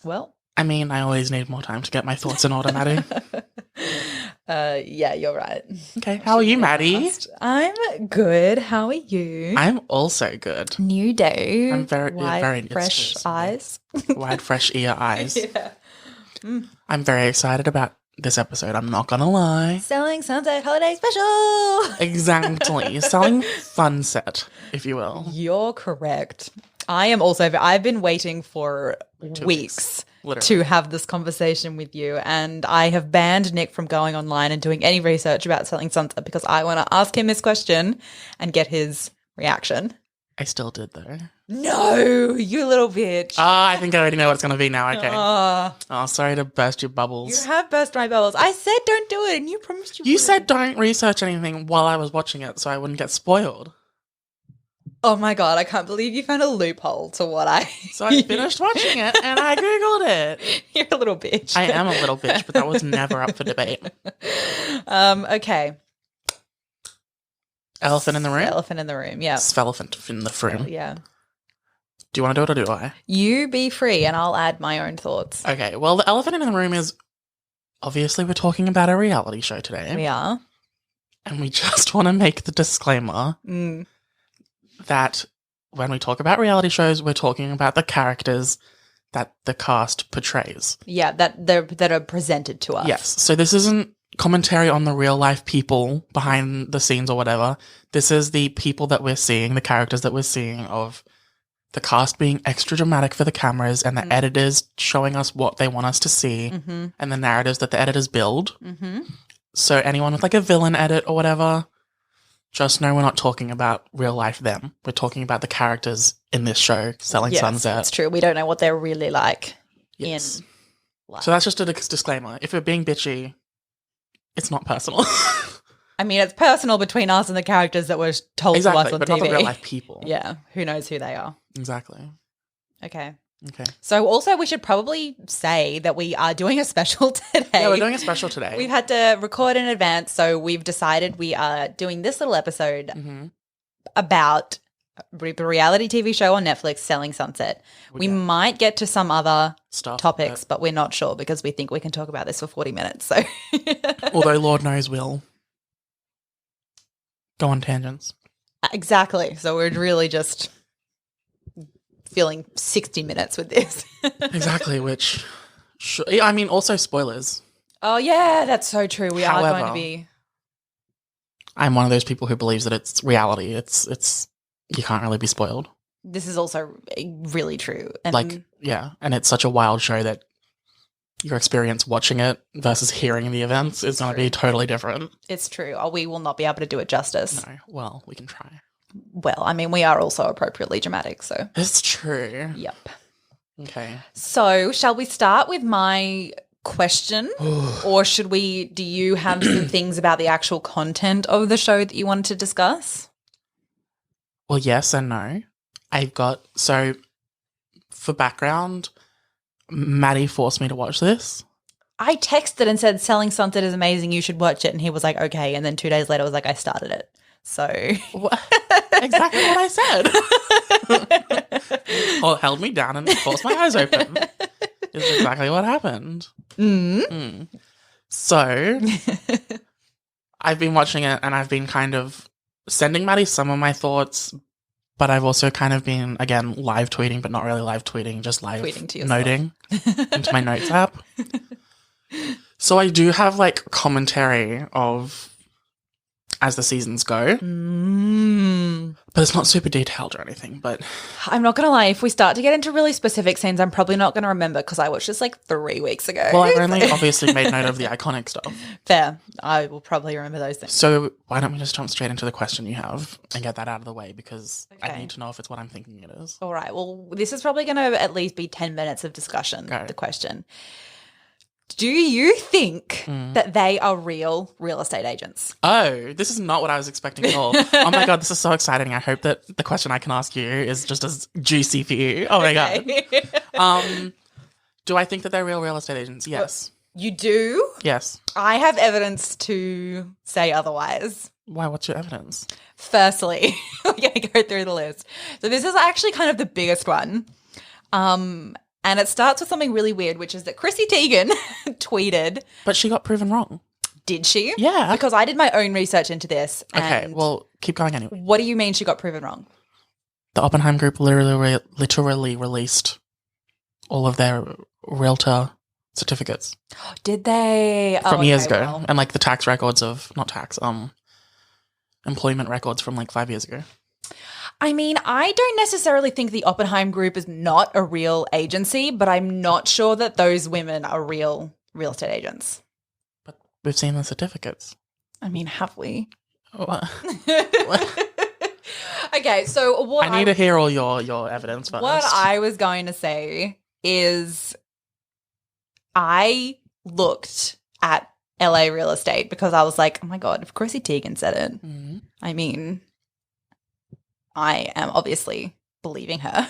Well. I mean, I always need more time to get my thoughts in order, Maddie. Yeah, you're right. Okay, how are you, Maddie? I'm good. How are you? I'm also good. New day. I'm very fresh eyes. Wide, fresh ear eyes. Yeah. I'm very excited about this episode. I'm not gonna lie. Selling Sunset Holiday Special. Exactly. Selling Onset, if you will. You're correct. I am also. I've been waiting for weeks to have this conversation with you, and I have banned Nick from going online and doing any research about Selling Sunset because I want to ask him this question and get his reaction. I still did, though. No, you little bitch. I think I already know what it's going to be now. Okay. Oh, sorry to burst your bubbles. You have burst my bubbles. I said don't do it, and you promised you You wouldn't. said don't research anything while I was watching it so I wouldn't get spoiled. Oh my God, I can't believe you found a loophole to what I... So I finished watching it and I Googled it. You're a little bitch. I am a little bitch, but that was never up for debate. Okay. Elephant in the room? Elephant in the room, yeah. Elephant in the room. Yeah. Do you want to do it or do I? You be free and I'll add my own thoughts. Okay, well, the elephant in the room is, obviously we're talking about a reality show today. We are. And we just want to make the disclaimer that when we talk about reality shows, we're talking about the characters that the cast portrays. Yeah, that are presented to us. Yes. So this isn't commentary on the real life people behind the scenes or whatever. This is the people that we're seeing, the characters that we're seeing of the cast being extra dramatic for the cameras and the editors showing us what they want us to see and the narratives that the editors build. So anyone with like a villain edit or whatever, just know we're not talking about real life them. We're talking about the characters in this show, Selling Sunset. That's true. We don't know what they're really like in life. So that's just a disclaimer. If we're being bitchy, it's not personal. I mean, it's personal between us and the characters that were told to us on but TV. not the real life people. Yeah, who knows who they are. Exactly. Okay. Okay. So also we should probably say that we are doing a special today. Yeah, we're doing a special today. We've had to record in advance, so we've decided we are doing this little episode about the reality TV show on Netflix, Selling Sunset. We might get to some other topics, but we're not sure because we think we can talk about this for 40 minutes. So, although Lord knows we'll go on tangents. Exactly. So we're really just filling 60 minutes with this. Exactly, which, I mean, also spoilers. Oh, yeah, that's so true. We are going to be. I'm one of those people who believes that it's reality. It's you can't really be spoiled. This is also really true. And and it's such a wild show that your experience watching it versus hearing the events is going to be totally different. It's true. We will not be able to do it justice. No, well, we can try. Well, I mean, we are also appropriately dramatic, so. It's true. Yep. Okay. So, shall we start with my question? Or do you have some things about the actual content of the show that you wanted to discuss? Well, yes and no. So for background, Maddie forced me to watch this. I texted and said, Selling Sunset is amazing, you should watch it. And he was like, okay. And then 2 days later, I was like, I started it. So. Exactly what I said. Held me down and forced my eyes open. Is exactly what happened. So, I've been watching it and I've been kind of sending Maddie some of my thoughts, but I've also kind of been, again, live tweeting, but not really live tweeting, just live noting into my notes app. So I do have like commentary of as the seasons go. But it's not super detailed or anything, but... I'm not going to lie. If we start to get into really specific scenes, I'm probably not going to remember because I watched this like 3 weeks ago. Well, I've only obviously made note of the iconic stuff. Fair. I will probably remember those things. So why don't we just jump straight into the question you have and get that out of the way because I need to know if it's what I'm thinking it is. All right. Well, this is probably going to at least be 10 minutes of discussion, the question. Do you think that they are real estate agents? Oh, this is not what I was expecting at all. Oh my God, this is so exciting. I hope that the question I can ask you is just as juicy for you. Oh my God. Do I think that they're real estate agents? Yes. You do? Yes. I have evidence to say otherwise. Why? What's your evidence? Firstly, we're going to go through the list. So this is actually kind of the biggest one. And it starts with something really weird, which is that Chrissy Teigen tweeted. But she got proven wrong. Did she? Yeah. Because I did my own research into this. Okay, well, keep going anyway. What do you mean she got proven wrong? The Oppenheim Group literally released all of their realtor certificates. Did they? From years ago. Well. And like the tax records of, not tax, employment records from like 5 years ago. I mean, I don't necessarily think the Oppenheim Group is not a real agency, but I'm not sure that those women are real estate agents. But we've seen the certificates. I mean, have we? What? Okay, so what I need to hear all your evidence first. What I was going to say is I looked at LA real estate because I was like, oh my God, if Chrissy Teigen said it, I mean, I am obviously believing her.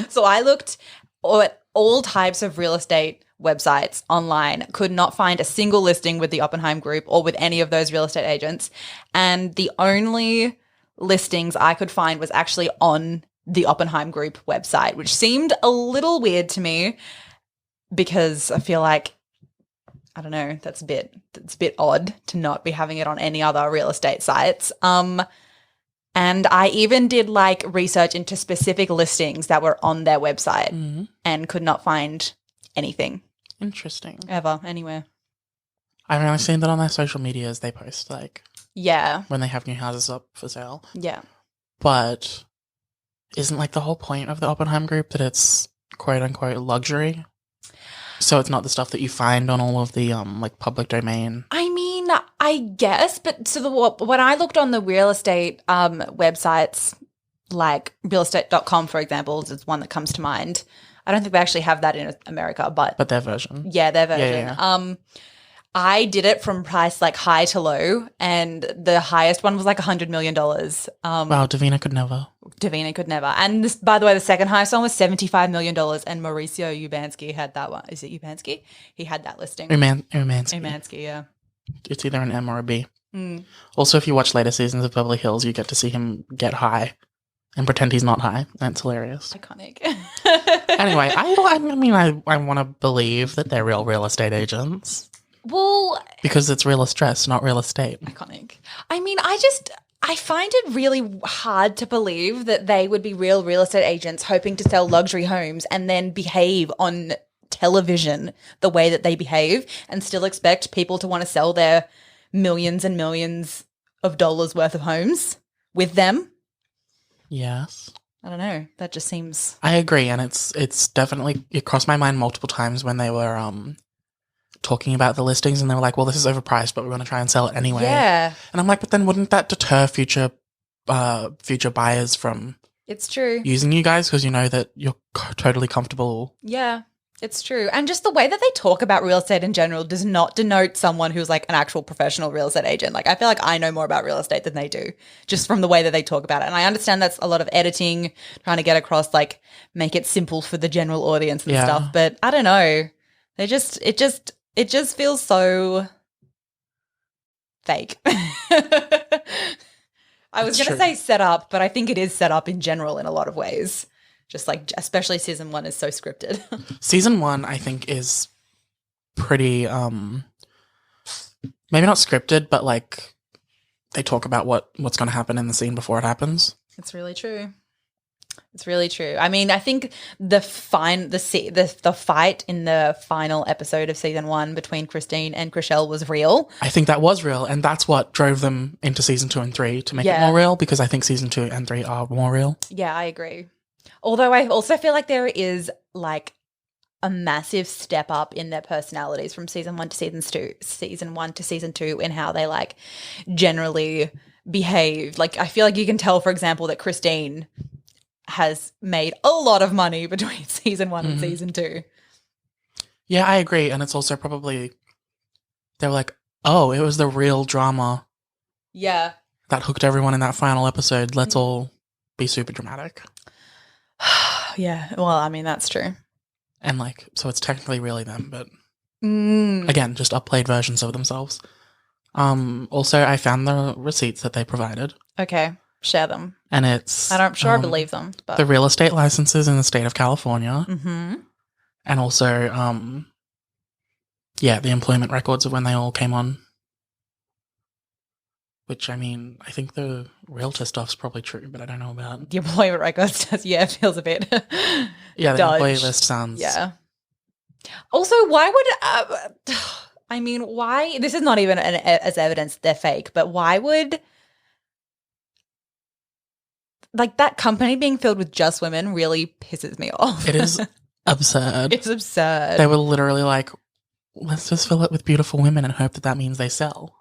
So I looked at all types of real estate websites online, could not find a single listing with the Oppenheim Group or with any of those real estate agents. And the only listings I could find was actually on the Oppenheim Group website, which seemed a little weird to me because I feel like, I don't know, it's a bit odd to not be having it on any other real estate sites. And I even did like research into specific listings that were on their website and could not find anything. Interesting. Ever, anywhere. I've only seen that on their social medias. They post like, yeah, when they have new houses up for sale. Yeah. But isn't like the whole point of the Oppenheim Group that it's quote unquote luxury? So it's not the stuff that you find on all of the like public domain. I mean, I guess, but so when I looked on the real estate websites, like realestate.com, for example, is one that comes to mind. I don't think we actually have that in America, but their version. Yeah, their version. Yeah. I did it from price like high to low, and the highest one was like $100 million. Wow, Davina could never. And this, by the way, the second highest one was $75 million, and Mauricio Ubansky had that one. Is it Ubansky? He had that listing. Umansky, yeah. It's either an M or a B. Also, if you watch later seasons of Beverly Hills, you get to see him get high and pretend he's not high. That's hilarious. Iconic. Anyway, I want to believe that they're real estate agents. Well, because it's real stress, not real estate. Iconic. I mean, I find it really hard to believe that they would be real estate agents hoping to sell luxury homes and then behave on television the way that they behave and still expect people to want to sell their millions and millions of dollars worth of homes with them. Yes. I don't know. That just seems... I agree. And it's definitely... It crossed my mind multiple times when they were... talking about the listings and they were like, well, this is overpriced, but we're going to try and sell it anyway. Yeah. And I'm like, but then wouldn't that deter future buyers from It's true. using you guys because you know that you're totally comfortable? Yeah, it's true. And just the way that they talk about real estate in general does not denote someone who's like an actual professional real estate agent. Like I feel like I know more about real estate than they do just from the way that they talk about it. And I understand that's a lot of editing, trying to get across, like make it simple for the general audience and stuff. But I don't know. It just feels so fake. I was going to say set up, but I think it is set up in general in a lot of ways. Just like, especially season 1 is so scripted. Season 1, I think, is pretty, maybe not scripted, but like they talk about what's going to happen in the scene before it happens. It's really true. It's really true. I mean, I think the fight in the final episode of season 1 between Christine and Chriselle was real. I think that was real, and that's what drove them into season 2 and 3 to make it more real, because I think season 2 and 3 are more real. Yeah, I agree. Although I also feel like there is like a massive step up in their personalities from season 1 to season 2 in how they like generally behave. Like I feel like you can tell, for example, that Christine has made a lot of money between season 1 and season 2. Yeah, I agree. And it's also probably, they were like, oh, it was the real drama. Yeah. That hooked everyone in that final episode. Let's all be super dramatic. Yeah. Well, I mean, that's true. And like, so it's technically really them, but again, just upplayed versions of themselves. Also, I found the receipts that they provided. Okay. Share them. And it's... I'm sure I believe them. But. The real estate licenses in the state of California. And also, the employment records of when they all came on. Which, I mean, I think the realtor stuff's probably true, but I don't know about. The employment records does, feels a bit. Yeah, the dodge. employee list sounds. Yeah. Also, why would. I mean, why? This is not even as evidence they're fake, but why would. Like, that company being filled with just women really pisses me off. It is absurd. It's absurd. They were literally like, let's just fill it with beautiful women and hope that means they sell.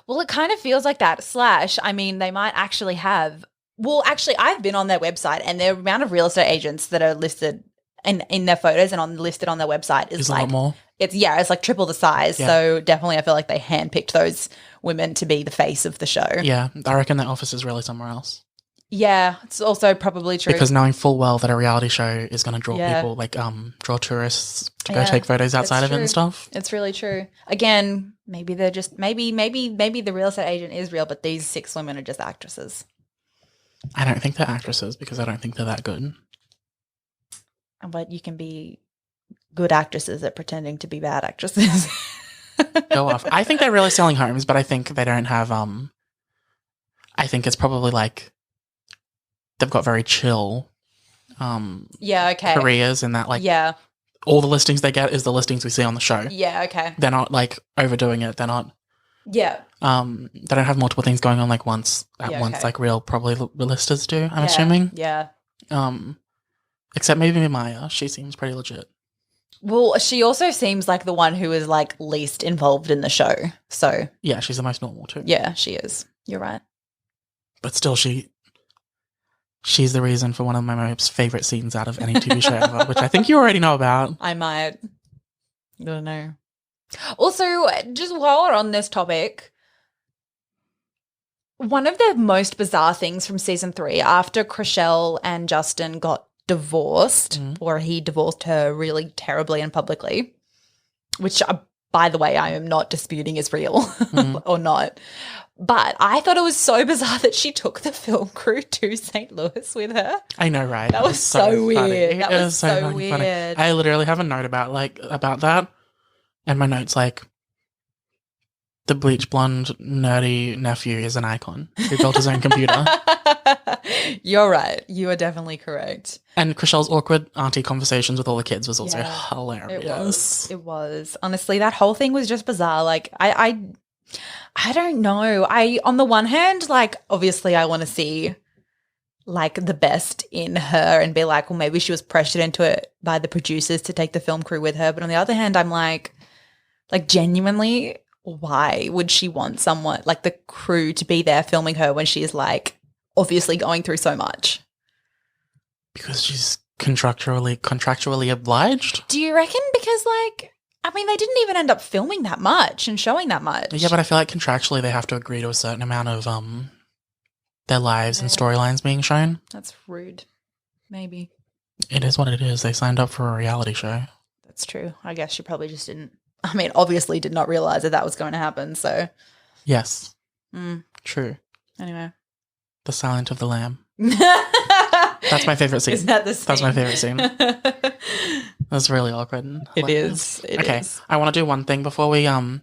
Well, it kind of feels like that. / I mean, they might actually have. Well, actually, I've been on their website, and the amount of real estate agents that are listed in their photos and listed on their website is like a lot more. It's like triple the size. Yeah. So definitely, I feel like they handpicked those women to be the face of the show. Yeah, I reckon their office is really somewhere else. Yeah, it's also probably true because knowing full well that a reality show is going to draw people, like draw tourists to go take photos outside of it and stuff. It's really true. Again, maybe they're just maybe the real estate agent is real, but these 6 women are just actresses. I don't think they're actresses because I don't think they're that good. But you can be good actresses at pretending to be bad actresses. Go off. I think they're really selling homes, but I think they don't have. I think it's probably like. They've got very chill careers in that, like, all the listings they get is the listings we see on the show. Yeah, okay. They're not, like, overdoing it. They're not... Yeah. They don't have multiple things going on, like, once, like, real, probably realisters do, I'm assuming. Yeah. Except maybe Maya. She seems pretty legit. Well, she also seems like the one who is, like, least involved in the show, so... Yeah, she's the most normal, too. Yeah, she is. You're right. But still, she's the reason for one of my most favourite scenes out of any TV show ever, which I think you already know about. I might. I don't know. Also, just while we're on this topic, one of the most bizarre things from season 3, after Chriselle and Justin got divorced, or he divorced her really terribly and publicly, which, by the way, I am not disputing is real or not. But I thought it was so bizarre that she took the film crew to St. Louis with her. I know, right? That was so weird. That was so weird. Funny. I literally have a note about that. And my note's like, the bleach blonde nerdy nephew is an icon who built his own computer. You're right. You are definitely correct. And Chriselle's awkward auntie conversations with all the kids was also hilarious. It was. Honestly, that whole thing was just bizarre. Like, I don't know. On the one hand, like, obviously I want to see, like, the best in her and be like, well, maybe she was pressured into it by the producers to take the film crew with her. But on the other hand, I'm like genuinely, why would she want someone like the crew to be there filming her when she's, like, obviously going through so much? Because she's contractually obliged? Do you reckon? Because, like, I mean, they didn't even end up filming that much and showing that much. Yeah, but I feel like contractually they have to agree to a certain amount of their lives and storylines being shown. That's rude. Maybe. It is what it is. They signed up for a reality show. That's true. I guess she probably just didn't. I mean, obviously did not realize that was going to happen, so. Yes. True. Anyway. The Silent of the Lamb. That's my favorite scene. Is that the scene? That's my favorite scene. That's really awkward. It is. Okay, I want to do one thing before we I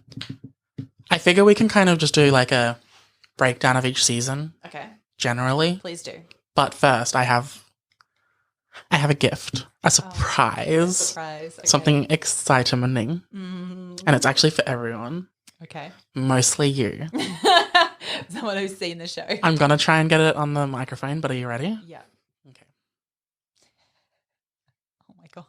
figure we can kind of just do like a breakdown of each season. Okay. Generally. Please do. But first, I have a gift, a surprise. Surprise. Okay. Something exciting. And it's actually for everyone. Okay. Mostly you. Someone who's seen the show. I'm going to try and get it on the microphone, but are you ready? Yeah. Okay. Oh my God.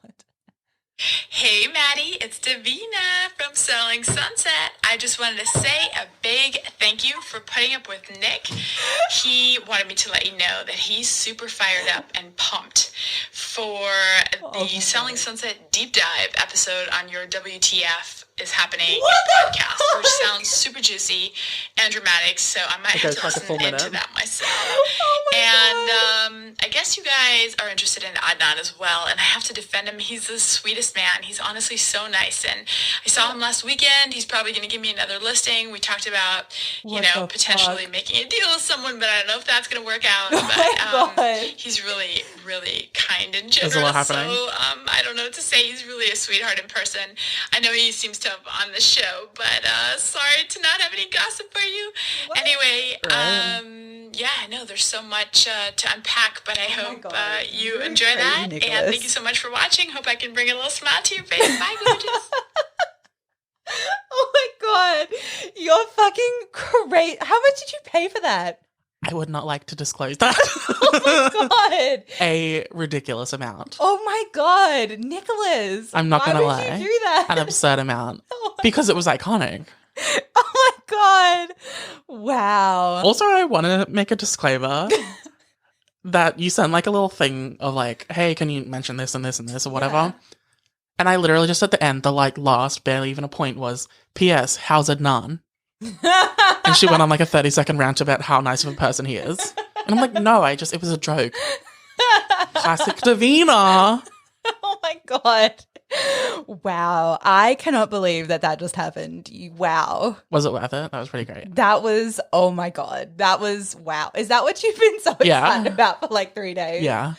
Hey Maddie, it's Davina from Selling Sunset. I just wanted to say a big thank you for putting up with Nick. He wanted me to let you know that he's super fired up and pumped for the Selling Sunset deep dive episode on your WTF is happening podcast, which sounds super juicy and dramatic, so I might have to listen into that myself. I guess guess you guys are interested in Adnan as well, and I have to defend him. He's the sweetest man. He's honestly so nice, and I saw him last weekend. He's probably going to give me another listing. We talked about, potentially making a deal with someone, but I don't know if that's going to work out. But he's really, really kind and generous. There's a lot happening. So I don't know what to say. He's really a sweetheart in person. I know he seems tough on the show, but sorry to not have any gossip for you. What? Anyway, I know there's so much to unpack, but I hope you enjoy that. Nicholas. And thank you so much for watching. Hope I can bring a little smile to your face. Bye, gorgeous. Oh my God. You're fucking great. How much did you pay for that? I would not like to disclose that. Oh my God. A ridiculous amount. Oh my God. Nicholas. I'm not going to lie. Why would you do that? An absurd amount. Because it was iconic. Oh my God. Wow. Also, I want to make a disclaimer that you sent like a little thing of like, hey, can you mention this and this and this or whatever? Yeah. And I literally just at the end, the like last, barely even a point was, P.S. How's Adnan? And she went on like a 30-second rant about how nice of a person he is. And I'm like, no, it was a joke. Classic Davina. Oh my God. Wow. I cannot believe that just happened. Wow. Was it worth it? That was pretty great. That was, oh my God. That was, wow. Is that what you've been so excited about for like 3 days? Yeah.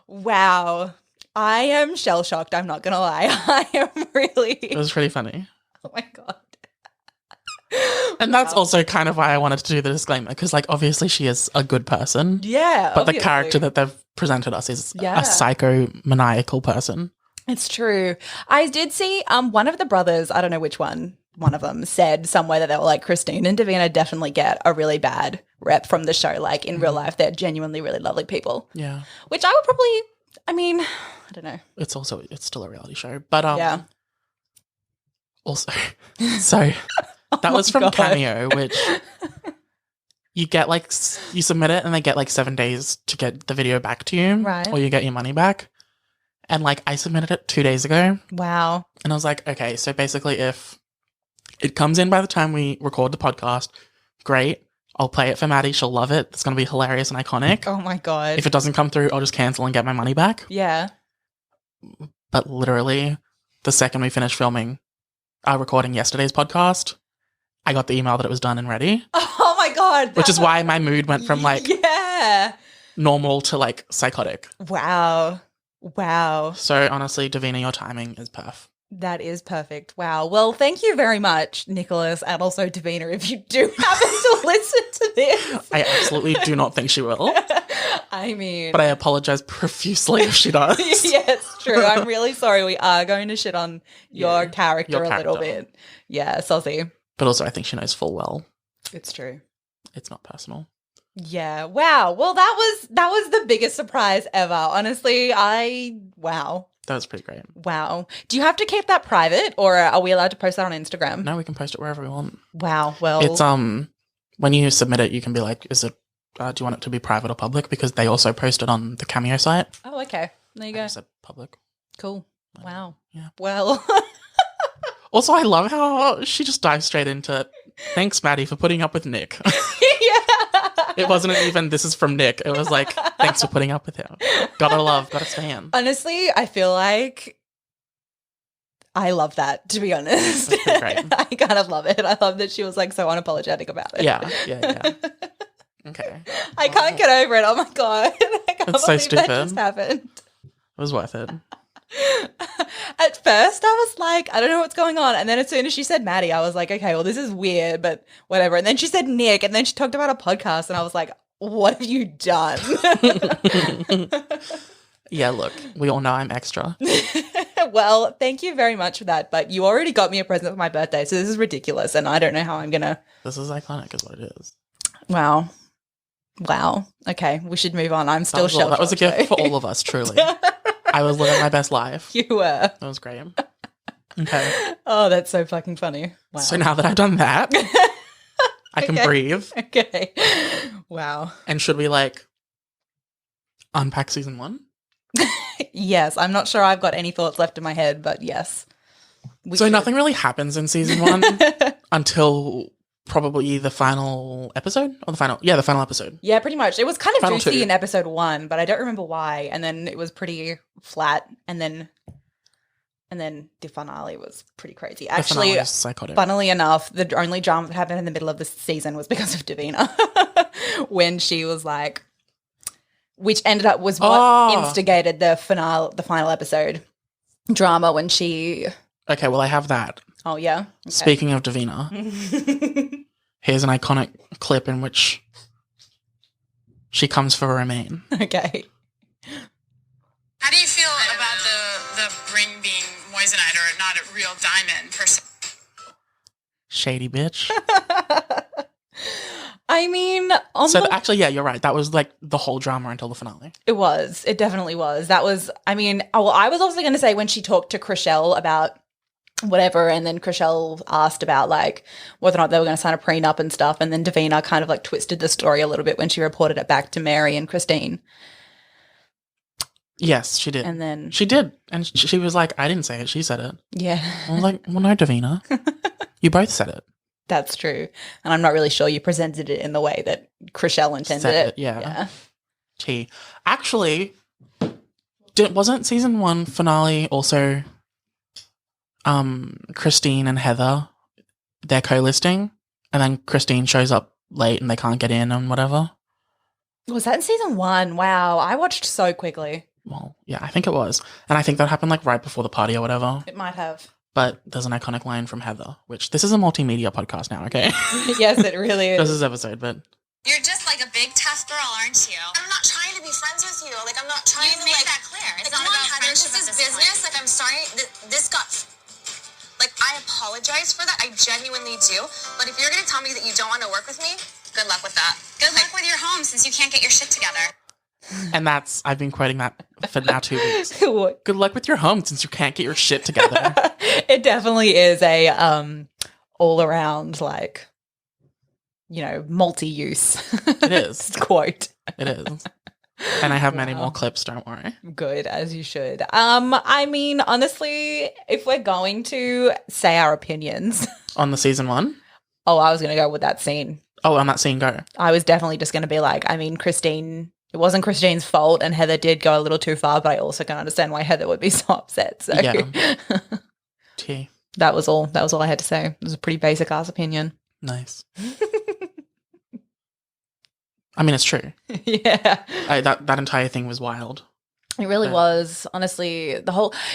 Wow. I am shell-shocked. I'm not going to lie. I am really. It was pretty funny. Oh my God. And that's also kind of why I wanted to do the disclaimer, because like obviously she is a good person. Yeah. But the character that they've presented us is a psychomaniacal person. It's true. I did see one of the brothers, I don't know which one of them, said somewhere that they were like, Christine and Davina definitely get a really bad rep from the show. Like in real life, they're genuinely really lovely people. Yeah. Which I would probably, I don't know. It's still a reality show. But yeah. Also, so that was from Cameo, which you get like, you submit it and they get like 7 days to get the video back to you. Right. Or you get your money back. And like I submitted it 2 days ago. Wow. And I was like, okay, so basically if it comes in by the time we record the podcast, great. I'll play it for Maddie. She'll love it. It's going to be hilarious and iconic. Oh my God. If it doesn't come through, I'll just cancel and get my money back. Yeah. But literally the second we finished filming, recording yesterday's podcast, I got the email that it was done and ready. Oh my God. Which is why my mood went from like normal to like psychotic. Wow. Wow. So honestly, Davina, your timing is perf. That is perfect. Wow. Well, thank you very much, Nicholas, and also Davina, if you do happen to listen to this. I absolutely do not think she will. I mean... But I apologize profusely if she does. Yes, true. I'm really sorry. We are going to shit on your character a little bit. Yeah, saucy. But also I think she knows full well. It's true. It's not personal. Yeah. Wow. Well, that was the biggest surprise ever. Honestly, wow. That was pretty great. Wow. Do you have to keep that private or are we allowed to post that on Instagram? No, we can post it wherever we want. Wow. Well, it's when you submit it, you can be like, is it do you want it to be private or public? Because they also post it on the Cameo site. Oh, okay. There you go. I said public. Cool. Wow. Yeah. Well. Also, I love how she just dives straight into it. Thanks, Maddie, for putting up with Nick. Yeah. It wasn't even, this is from Nick. It was like, thanks for putting up with him. Gotta stand. Honestly, I feel like I love that, to be honest. That's pretty great. I kind of love it. I love that she was like so unapologetic about it. Yeah. Okay. I can't get over it. Oh my God. I can't it's so believe stupid. that just happened. It was worth it. At first, I was like, I don't know what's going on. And then as soon as she said Maddie, I was like, okay, well, this is weird, but whatever. And then she said Nick, and then she talked about a podcast, and I was like, what have you done? Yeah, look, we all know I'm extra. Well, thank you very much for that. But you already got me a present for my birthday, so this is ridiculous, and I don't know how I'm going to... This is iconic is what it is. Wow. Okay, we should move on. I'm still shell-shocked. That was a gift for all of us, truly. I was living my best life. You were. That was great. Okay. Oh, that's so fucking funny. Wow. So now that I've done that, I can breathe. Okay. Wow. And should we like unpack season 1? Yes. I'm not sure I've got any thoughts left in my head, but yes. So nothing really happens in season 1 until probably the final episode or the final episode. Yeah, pretty much. It was kind of Final juicy two. in episode 1, but I don't remember why. And then it was pretty flat, and then the finale was pretty crazy. The Actually, finale is psychotic. funnily enough, the only drama that happened in the middle of the season was because of Davina, when she was like, which ended up was what instigated the final episode drama when she. Okay, well, I have that. Oh yeah. Okay. Speaking of Davina, here's an iconic clip in which she comes for Romaine. Okay. How do you feel about the ring being moissanite or not a real diamond per se? Shady bitch. I mean, actually, yeah, you're right. That was like the whole drama until the finale. It was. It definitely was. That was, I mean, I was also going to say when she talked to Chriselle about whatever, and then Chriselle asked about like whether or not they were going to sign a prenup and stuff, and then Davina kind of like twisted the story a little bit when she reported it back to Mary and Christine. Yes, she did. And then she did. And she was like, I didn't say it. She said it. Yeah. I was like, well, no, Davina. You both said it. That's true. And I'm not really sure you presented it in the way that Chriselle intended it. Yeah. Actually, wasn't season 1 finale also Christine and Heather, they're co-listing, and then Christine shows up late and they can't get in and whatever? Was that in season 1? Wow. I watched so quickly. Well, yeah, I think it was. And I think that happened like right before the party or whatever. It might have. But there's an iconic line from Heather, which this is a multimedia podcast now, okay? Yes, it really is. This is episode, but... You're just like a big tough girl, aren't you? I'm not trying to be friends with you. Like, I'm not trying to, Make like... that clear. It's Like, not come on, about Heather, friendship this at is this business. point. Like, I'm sorry. This got... Like, I apologize for that. I genuinely do. But if you're going to tell me that you don't want to work with me, good luck with that. Good luck with your home since you can't get your shit together. And I've been quoting that for now 2 weeks. Good luck with your home since you can't get your shit together. It definitely is a all around, like, you know, multi-use. It is. Quote. It is. And I have many more clips, don't worry. Good, as you should. I mean, honestly, if we're going to say our opinions. On the season 1? Oh, I was going to go with that scene. Oh, on that scene, go. I was definitely just going to be like, I mean, Christine... It wasn't Christine's fault, and Heather did go a little too far, but I also can understand why Heather would be so upset. So yeah. T. That was all I had to say. It was a pretty basic ass opinion. Nice. I mean, it's true. Yeah. That entire thing was wild. It really was. Honestly,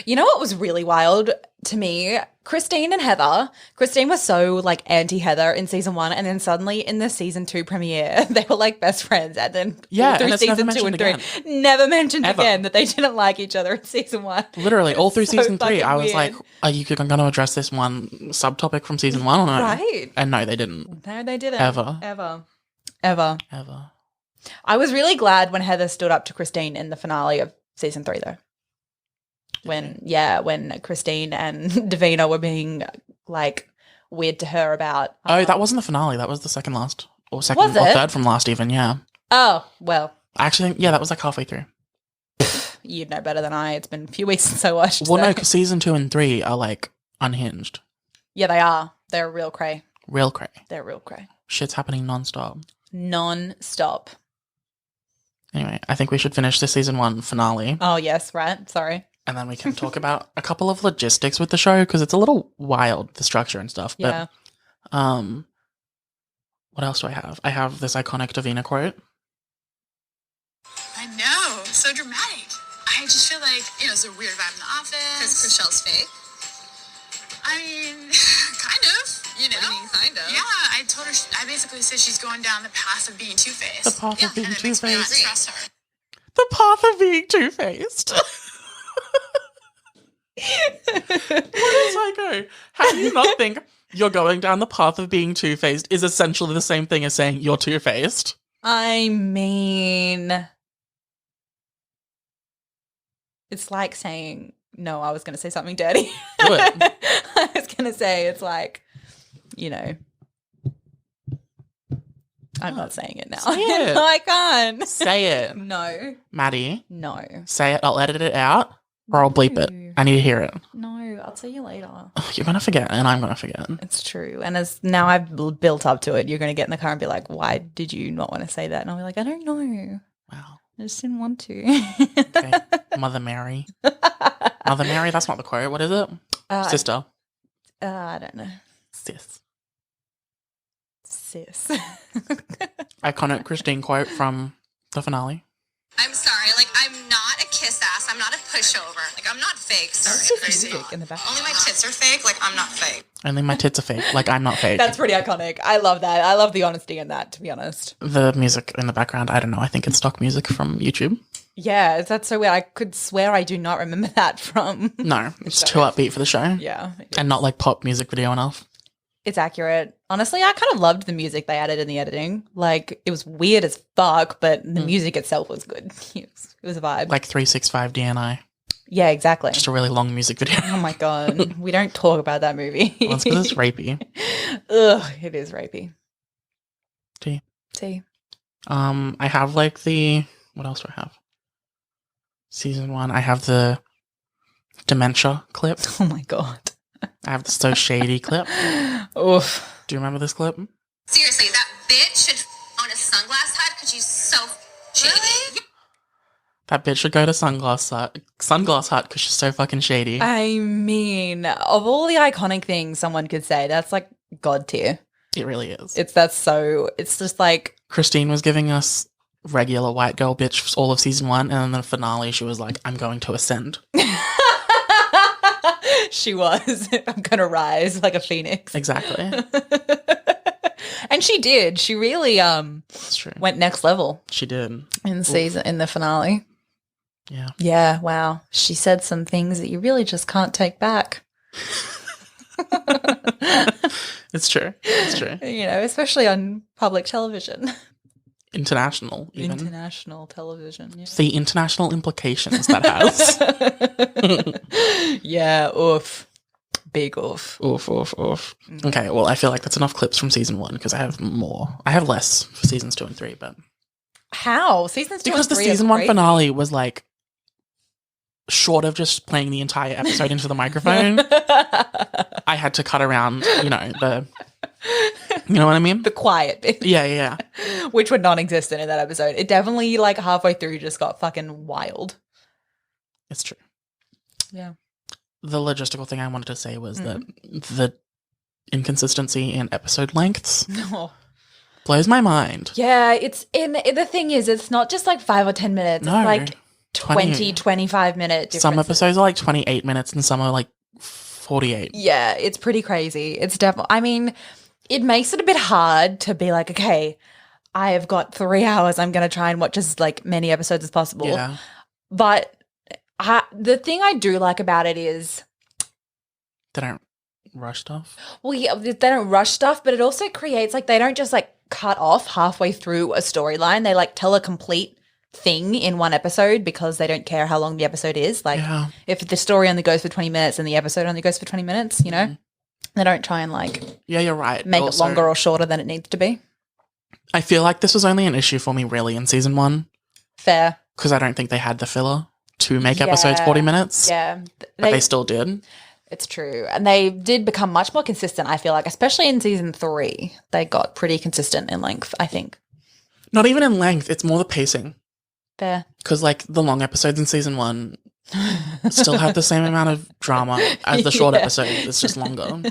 you know what was really wild to me? Christine and Heather. Christine was so like anti-Heather in season 1, and then suddenly in the season 2 premiere, they were like best friends, and then through and season 2 and 3, never mentioned Ever. again that they didn't like each other in season 1. Literally, all through So season 3, I was fucking like, weird. are you going to address this one subtopic from season 1 or no? Right. And no, they didn't. No, they didn't. Ever. Ever. I was really glad when Heather stood up to Christine in the finale of season 3, though. When Christine and Davina were being like weird to her about. That wasn't the finale. That was the second last, or Was third from last, even. Yeah. Oh well, I actually think that was like halfway through. You'd know better than I. It's been a few weeks since I watched. Well, so. no, because season 2 and 3 are like unhinged. Yeah, they are. They're real cray. Real cray. They're real cray. Shit's happening non-stop. Non-stop. Anyway, I think we should finish the season 1 finale. Oh yes, right. Sorry. And then we can talk about a couple of logistics with the show, because it's a little wild, the structure and stuff. Yeah. But what else do I have? I have this iconic Davina quote. I know. So dramatic. I just feel like, it's a weird vibe in the office. Because Chriselle's fake. I mean, kind of, What do you mean, kind of? Yeah, I told her, I basically said she's going down the path of being two-faced. The path of being and it makes me not two-faced. trust her. The path of being two-faced. What is psycho? How do you not think you're going down the path of being two-faced is essentially the same thing as saying you're two-faced? I mean, it's like saying, no, I was going to say something dirty. Do it. I was going to say, it's like, I'm not saying it now. Say it. No, I can't. Say it. No. Maddie, No. say it. I'll edit it out. Or I'll bleep it. I need to hear it. No, I'll tell you later. Oh, you're going to forget, and I'm going to forget. It's true. And as now I've built up to it, you're going to get in the car and be like, why did you not want to say that? And I'll be like, I don't know. Wow. I just didn't want to. Okay. Mother Mary. Mother Mary, that's not the quote. What is it? Sister. I don't know. Sis. Iconic Christine quote from the finale. I'm sorry, like, I'm not a kiss ass. I'm not a pushover. Like, I'm not fake. Sorry, crazy. In the back. Only my tits are fake. Like, I'm not fake. Only my tits are fake. Like, I'm not fake. That's pretty iconic. I love that. I love the honesty in that, to be honest. The music in the background, I don't know. I think it's stock music from YouTube. Yeah, that's so weird. I could swear I do not remember that from... No, it's too upbeat for the show. Yeah. And not like pop music video enough. It's accurate. Honestly, I kind of loved the music they added in the editing. Like, it was weird as fuck, but the music itself was good. It was a vibe. Like 365 DNI. Yeah, exactly. Just a really long music video. Oh my God. We don't talk about that movie. Well, it's because it's rapey. Ugh, it is rapey. T. I have like what else do I have? Season 1, I have the dementia clip. Oh my God. I have the So Shady clip. Oof. Do you remember this clip? Seriously, that bitch should own a sunglass hut because she's so shady. Really? That bitch should go to Sunglass Hut because she's so fucking shady. I mean, of all the iconic things someone could say, that's like God tier. It really is. It's just like... Christine was giving us regular white girl bitch all of season 1, and then the finale she was like, I'm going to ascend. She was. I'm going to rise like a phoenix. Exactly. And she did. She really That's true. went next level. She did. In the finale. Yeah. Yeah, wow. She said some things that you really just can't take back. It's true. It's true. You know, especially on public television. International, even. International television, yeah. The international implications that has. Yeah, oof. Big oof. Oof. Okay, well, I feel like that's enough clips from season 1 because I have more. I have less for seasons 2 and 3, but... How? Seasons 2 because and 3 the season 1 great. finale was like short of just playing the entire episode into the microphone. I had to cut around, you know what I mean? The quiet bit. Yeah. Which were non-existent in that episode. It definitely, like, halfway through just got fucking wild. It's true. Yeah. The logistical thing I wanted to say was that the inconsistency in episode lengths blows my mind. Yeah, the thing is, it's not just like 5 or 10 minutes. No. It's like 20, 25 minute differences. Some episodes are like 28 minutes and some are like 48. Yeah, it's pretty crazy. It's definitely, I mean, it makes it a bit hard to be like, okay, I have got 3 hours. I'm going to try and watch as like many episodes as possible. Yeah. But the thing I do like about it is They don't rush stuff. Well, yeah, they don't rush stuff, but it also creates like they don't just like cut off halfway through a storyline. They like tell a complete thing in one episode because they don't care how long the episode is. Like if the story only goes for 20 minutes and the episode only goes for 20 minutes, you know, they don't try and like you're right. Make it longer or shorter than it needs to be. I feel like this was only an issue for me really in season 1. Fair. Because I don't think they had the filler to make episodes 40 minutes. Yeah. But they still did. It's true. And they did become much more consistent, I feel like, especially in season 3. They got pretty consistent in length, I think. Not even in length. It's more the pacing. Fair. Because like the long episodes in season 1 still have the same amount of drama as the short episode. It's just longer.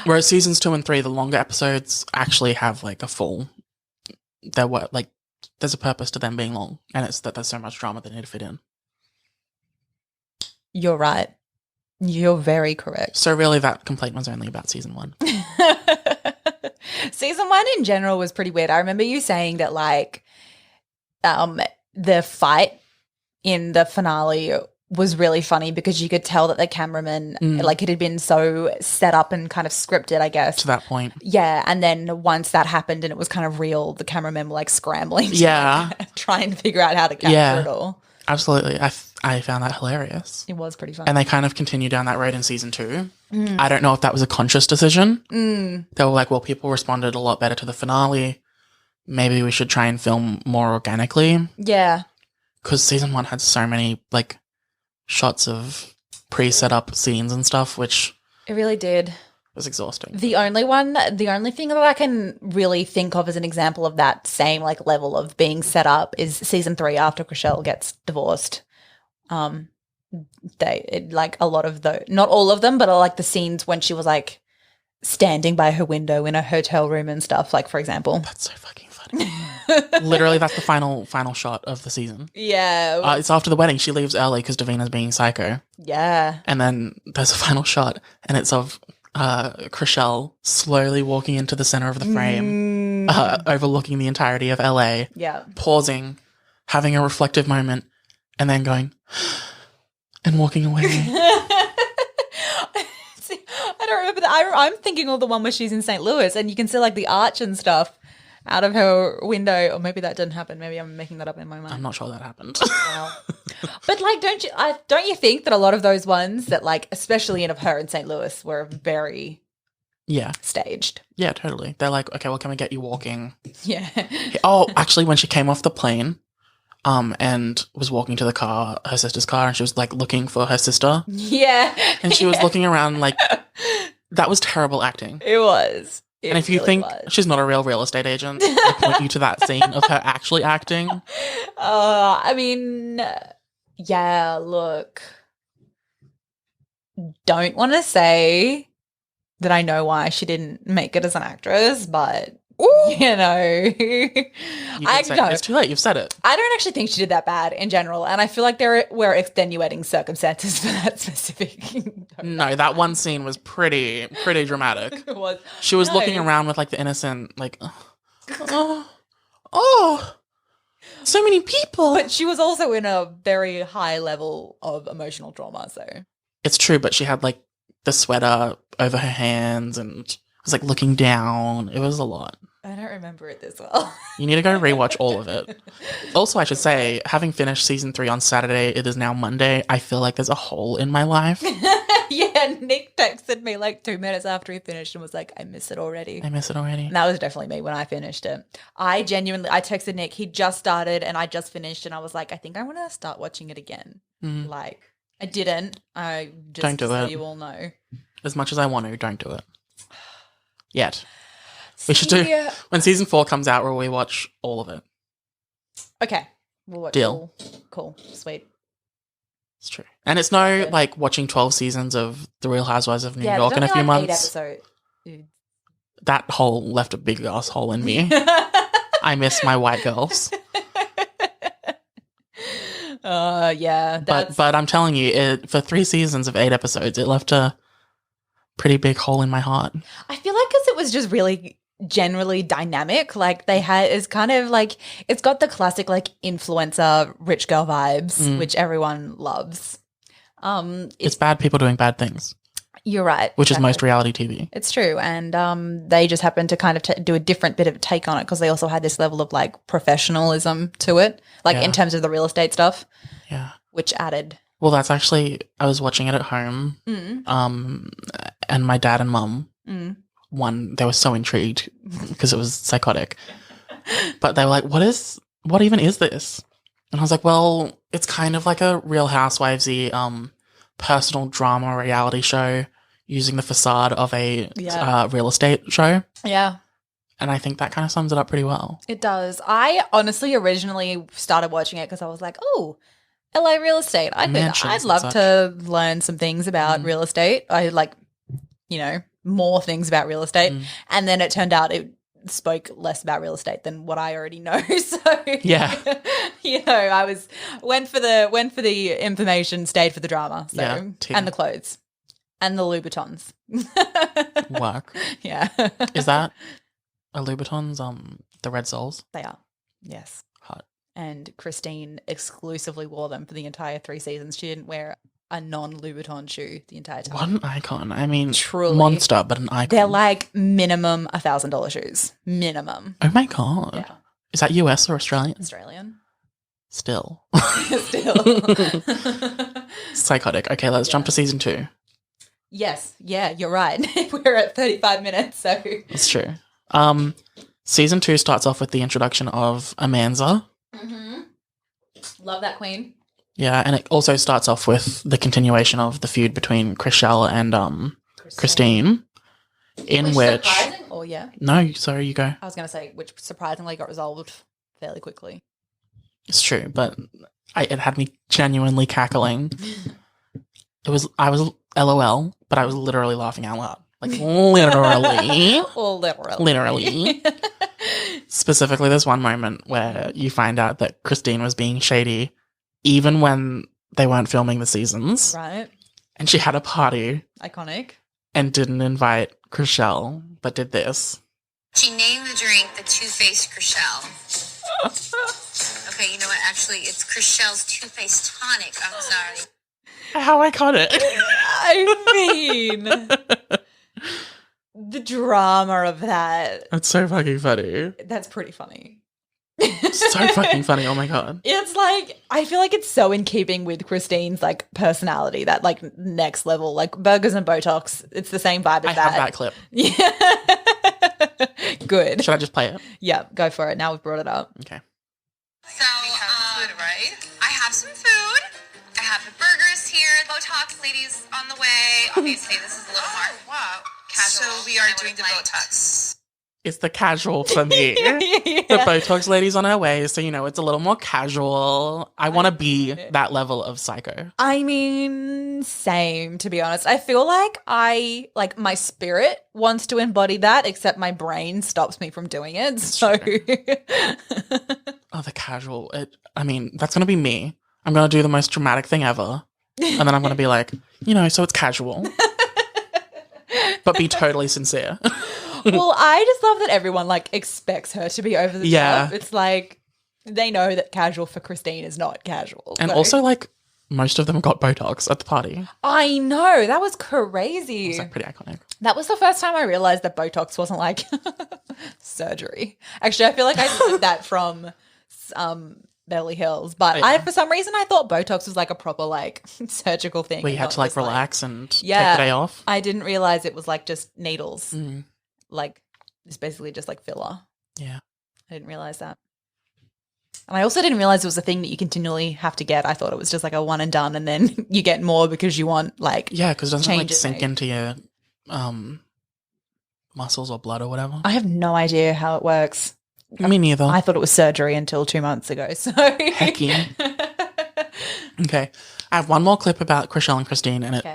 Whereas seasons 2 and 3, the longer episodes actually have like a full... there's a purpose to them being long. And it's that there's so much drama they need to fit in. You're right. You're very correct. So really that complaint was only about season 1. Season 1 in general was pretty weird. I remember you saying that like the fight in the finale was really funny because you could tell that the cameraman like it had been so set up and kind of scripted, I guess. To that point. Yeah, and then once that happened and it was kind of real, the cameramen were like scrambling trying to figure out how to capture it all. Absolutely. I found that hilarious. It was pretty fun. And they kind of continued down that road in season 2. I don't know if that was a conscious decision. They were like, well, people responded a lot better to the finale. Maybe we should try and film more organically. Yeah. Because season 1 had so many, like, shots of pre-set up scenes and stuff, which It really did. was exhausting. The only thing that I can really think of as an example of that same like level of being set up is season 3 after Chriselle gets divorced. Like a lot of not all of them, but like the scenes when she was like standing by her window in a hotel room and stuff, like for example. That's so fucking funny. Literally, that's the final shot of the season. Yeah. It's after the wedding. She leaves early because Davina's being psycho. Yeah. And then there's a final shot, and it's of Chriselle slowly walking into the center of the frame, overlooking the entirety of LA. Yeah. Pausing, having a reflective moment, and then going and walking away. See, I don't remember that. I'm thinking of the one where she's in St. Louis and you can see like the arch and stuff out of her window. Or maybe that didn't happen. Maybe I'm making that up in my mind. I'm not sure that happened. Wow. But like, don't you think that a lot of those ones that like, especially in of her in St. Louis, were very staged? Yeah, totally. They're like, okay, well, can we get you walking? Yeah. Oh, actually, when she came off the plane, and was walking to the car, her sister's car, and she was like looking for her sister. Yeah. And she was looking around like, that was terrible acting. It was. And if you think she's not a real estate agent, I point you to that scene of her actually acting. I mean, yeah, look. Don't want to say that I know why she didn't make it as an actress, but you know, it's too late. You've said it. I don't actually think she did that bad in general, and I feel like there were extenuating circumstances for that specific. No, that one scene was pretty dramatic. It was. She was looking around with like the innocent, like, oh, so many people. But she was also in a very high level of emotional trauma. So it's true, but she had like the sweater over her hands and was like looking down. It was a lot. I don't remember it this well. You need to go rewatch all of it. Also, I should say, having finished season 3 on Saturday, it is now Monday. I feel like there's a hole in my life. Yeah, Nick texted me like 2 minutes after he finished and was like, I miss it already. And that was definitely me when I finished it. I texted Nick, he just started and I just finished and I was like, I think I want to start watching it again. Like, I didn't. I just, don't do it. You all know. As much as I want to, don't do it. Yet. We should do, when season 4 comes out, we'll watch all of it. Okay. We'll watch Deal. Cool. Sweet. It's true. And it's no like watching 12 seasons of The Real Housewives of New York in a few months. 8 episodes. That hole left a big ass hole in me. I miss my white girls. Yeah. But I'm telling you, for 3 seasons of 8 episodes, it left a pretty big hole in my heart. I feel like because it was just really generally dynamic. Like it's kind of like, it's got the classic like influencer rich girl vibes, which everyone loves. It's bad people doing bad things. You're right. Which is most reality TV. It's true. And they just happened to kind of do a different bit of take on it because they also had this level of like professionalism to it, like in terms of the real estate stuff. Yeah. Which added. Well, that's actually, I was watching it at home. And my dad and mum, they were so intrigued because it was psychotic. But they were like, what even is this? And I was like, well, it's kind of like a Real Housewives-y personal drama reality show using the facade of a real estate show. Yeah. And I think that kind of sums it up pretty well. It does. I honestly originally started watching it because I was like, oh, LA real estate. I'd love to learn some things about real estate. I like, more things about real estate. And then it turned out it spoke less about real estate than what I already know. So yeah, I went for the information, stayed for the drama. So and the clothes and the Louboutins. Work. Yeah. Is that a Louboutins? The red soles. They are. Yes. Hot. And Christine exclusively wore them for the entire 3 seasons. She didn't wear a non-Louboutin shoe the entire time. What an icon. I mean, truly. Monster, but an icon. They're like minimum $1,000 shoes. Minimum. Oh my God. Yeah. Is that US or Australian? Australian. Still. Still. Psychotic. Okay, let's jump to season 2. Yes. Yeah, you're right. We're at 35 minutes, so. That's true. Season 2 starts off with the introduction of Amanza. Love that queen. Yeah, and it also starts off with the continuation of the feud between Chriselle and Christine, in which no, sorry, you go. I was going to say which surprisingly got resolved fairly quickly. It's true, but it had me genuinely cackling. I was LOL, but I was literally laughing out loud. Like, literally. Literally. Specifically, there's one moment where you find out that Christine was being shady even when they weren't filming the seasons. Right. And she had a party. Iconic. And didn't invite Chriselle, but did this. She named the drink the Two-Faced Chriselle. Okay, you know what? Actually, it's Chriselle's Two-Faced Tonic. I'm sorry. How iconic. I mean, the drama of that. That's so fucking funny. That's pretty funny. So fucking funny. Oh my God. It's like, I feel like it's so in keeping with Christine's like personality, that like next level, like burgers and Botox. It's the same vibe as that. I have that clip. Yeah. Good. Should I just play it? Yeah, go for it. Now we've brought it up. Okay. So, we have food, right? I have some food. I have the burgers here. Botox ladies on the way. Obviously, this is a little more casual. So we are doing the Botox. It's the casual for me. Yeah. The Botox lady's on her way, so it's a little more casual. I want to be that level of psycho. I mean, same, to be honest. I feel like my spirit wants to embody that, except my brain stops me from doing it. So oh, the casual. That's going to be me. I'm going to do the most dramatic thing ever. And then I'm going to be like, so it's casual. But be totally sincere. Well, I just love that everyone like expects her to be over the top. It's like they know that casual for Christine is not casual. And also like most of them got Botox at the party. I know. That was crazy. It was like pretty iconic. That was the first time I realized that Botox wasn't like surgery. Actually, I feel like I learned that from Beverly Hills. But for some reason I thought Botox was like a proper like surgical thing. Where you had to like relax and take the day off. I didn't realize it was like just needles. Like it's basically just like filler. Yeah. I didn't realize that. And I also didn't realize it was a thing that you continually have to get. I thought it was just like a one and done and then you get more because you want like because it doesn't like sink into your muscles or blood or whatever. I have no idea how it works. Me neither. I thought it was surgery until 2 months ago. So heck yeah. Okay. I have one more clip about Chriselle and Christine and it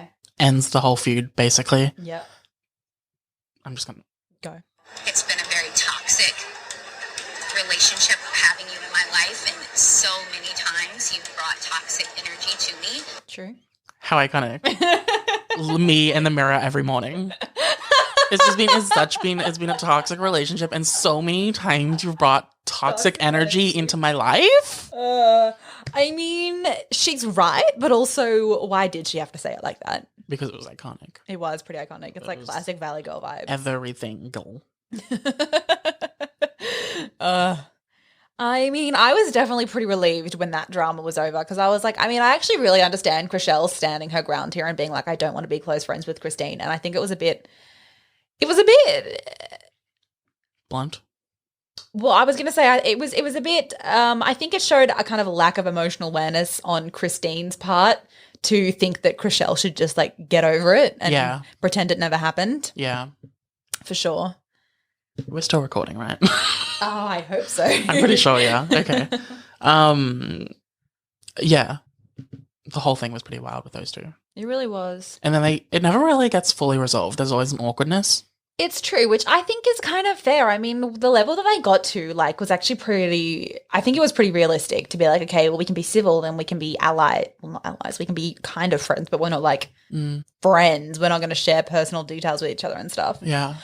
ends the whole feud basically. Yeah. I'm just gonna go. It's been a very toxic relationship having you in my life, and so many times you've brought toxic energy to me. True. How iconic. Me in the mirror every morning. It's been a toxic relationship, and so many times you've brought toxic energy into my life. I mean, she's right, but also, why did she have to say it like that? Because it was iconic. It was pretty iconic. It's like classic Valley Girl vibes. Everything girl. I mean, I was definitely pretty relieved when that drama was over because I was like, I mean, I actually really understand Chriselle standing her ground here and being like, I don't want to be close friends with Christine. And I think it was a bit blunt. Well, I was going to say it was a bit, I think it showed a kind of lack of emotional awareness on Christine's part to think that Chriselle should just like get over it and pretend it never happened. Yeah. For sure. We're still recording, right? Oh, I hope so. I'm pretty sure, yeah. Okay. Yeah. The whole thing was pretty wild with those two. It really was. And then it never really gets fully resolved. There's always an awkwardness. It's true, which I think is kind of fair. I mean, the level that I got to, like, was actually I think it was pretty realistic to be like, okay, well, we can be civil and we can be well, not allies, we can be kind of friends, but we're not like friends. We're not going to share personal details with each other and stuff. Yeah.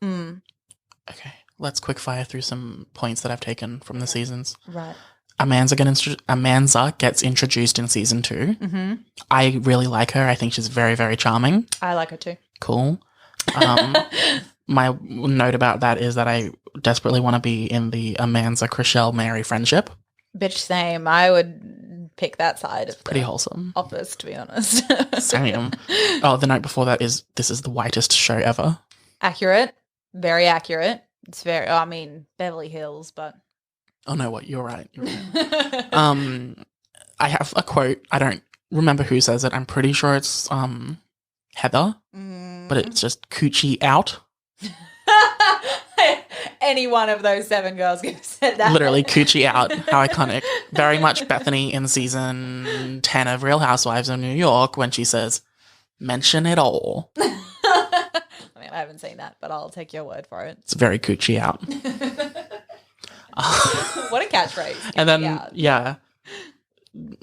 Okay, let's quick fire through some points that I've taken from the seasons. Right. Amanza gets introduced in season 2. Mm-hmm. I really like her. I think she's very, very charming. I like her too. Cool. My note about that is that I desperately want to be in the Amanza Chriselle Mary friendship. Bitch, same. I would pick that side. Of pretty wholesome. Office, to be honest. Same. Oh, the note before that is this is the whitest show ever. Accurate. Very accurate. It's very, I mean, Beverly Hills, but. Oh, no, what? You're right. You're right. I have a quote. I don't remember who says it. I'm pretty sure it's Heather, but it's just coochie out. Any one of those 7 girls could have said that. Literally coochie out. How iconic. Very much Bethany in season 10 of Real Housewives of New York when she says, mention it all. I mean, I haven't seen that, but I'll take your word for it. It's very coochie out. What a catchphrase. And then,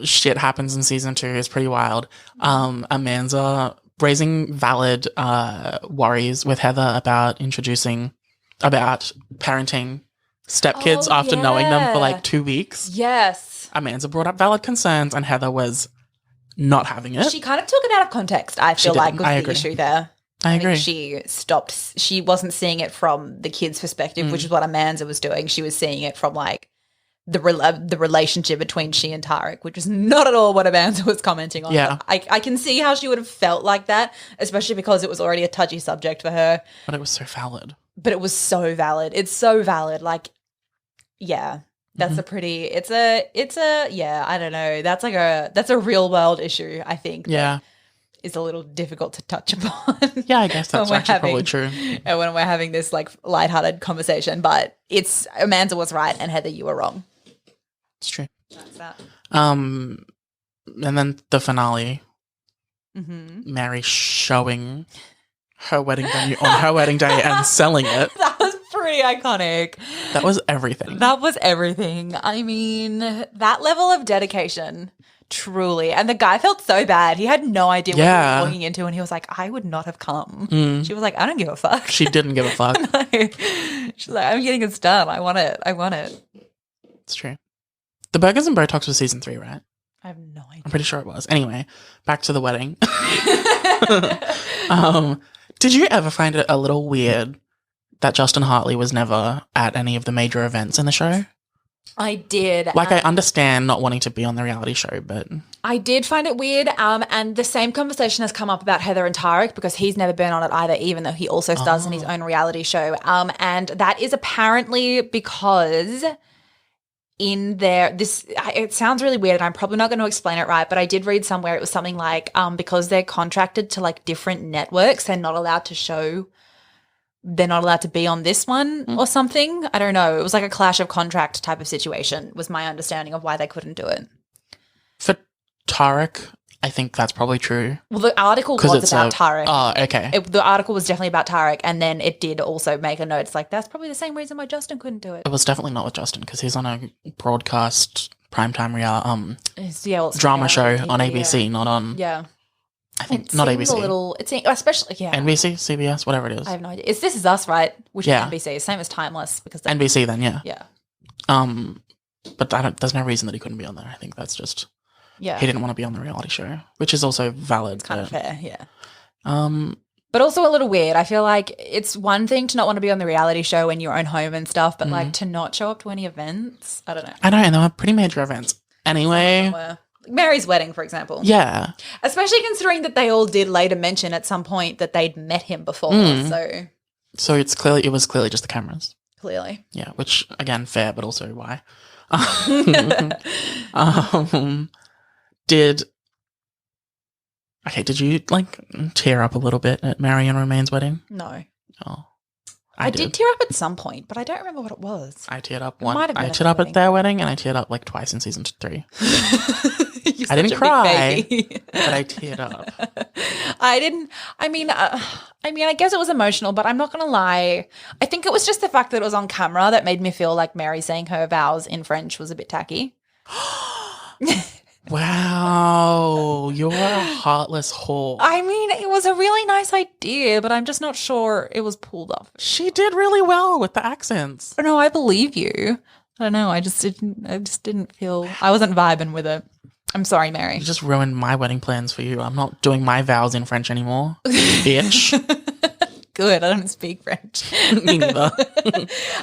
shit happens in season 2. It's pretty wild. Amanda raising valid worries with Heather about parenting stepkids after knowing them for like 2 weeks. Yes. Amanda brought up valid concerns and Heather was not having it. She kind of took it out of context, I feel like, was the issue there. I agree. She wasn't seeing it from the kid's perspective, which is what Amanda was doing. She was seeing it from like the relationship between she and Tarek, which is not at all what Amanda was commenting on. Yeah. I can see how she would have felt like that, especially because it was already a touchy subject for her. But it was so valid. It's so valid. Like, yeah, that's I don't know. That's a real world issue, I think. Yeah. Is a little difficult to touch upon. Yeah, I guess that's actually probably true. And when we're having this like lighthearted conversation, but it's Amanda was right and Heather, you were wrong. It's true. That's that. And then the finale, Mary showing her wedding venue on her wedding day and selling it. That was pretty iconic. That was everything. I mean, that level of dedication. Truly. And the guy felt so bad. He had no idea what he was walking into and he was like, I would not have come. She was like, I don't give a fuck. She didn't give a fuck. No. She's like, I'm getting this done. I want it. It's true. The Burgers and Botox was season 3, right? I have no idea. I'm pretty sure it was. Anyway, back to the wedding. Did you ever find it a little weird that Justin Hartley was never at any of the major events in the show? I did. Like, I understand not wanting to be on the reality show, but... I did find it weird, and the same conversation has come up about Heather and Tarek because he's never been on it either, even though he also stars in his own reality show. And that is apparently because in there, it sounds really weird, and I'm probably not going to explain it right, but I did read somewhere it was something like because they're contracted to like different networks, they're not allowed to be on this one or something. I don't know. It was like a clash of contract type of situation was my understanding of why they couldn't do it. For Tarek, I think that's probably true. Well, the article was about Tarek. Oh, okay. The article was definitely about Tarek, and then it did also make a note. It's like, that's probably the same reason why Justin couldn't do it. It was definitely not with Justin because he's on a broadcast primetime drama show on ABC, not on... Yeah. I think not ABC. Especially NBC, CBS, whatever it is. I have no idea. This Is Us, right? Which is NBC, same as Timeless because NBC then, yeah. Yeah. But there's no reason that he couldn't be on there. I think that's just he didn't want to be on the reality show, which is also valid. It's kind of fair, yeah. But also a little weird. I feel like it's one thing to not want to be on the reality show in your own home and stuff, but like to not show up to any events. I don't know. I know, and they were pretty major events. Anyway. Mary's wedding, for example. Yeah. Especially considering that they all did later mention at some point that they'd met him before. So it was clearly just the cameras. Clearly. Yeah, which again, fair, but also why. Did you like tear up a little bit at Mary and Romaine's wedding? No. Oh. I did tear up at some point, but I don't remember what it was. I teared up once. I teared up at their wedding, and I teared up like twice in season 3. I didn't cry, but I teared up. I didn't. I mean, I guess it was emotional, but I'm not going to lie. I think it was just the fact that it was on camera that made me feel like Mary saying her vows in French was a bit tacky. Wow, you're a heartless whore. I mean, it was a really nice idea, but I'm just not sure it was pulled off. She did really well with the accents. No, I believe you. I don't know. I just didn't feel. I wasn't vibing with it. I'm sorry, Mary. You just ruined my wedding plans for you. I'm not doing my vows in French anymore, bitch. Good. I don't speak French. Me neither.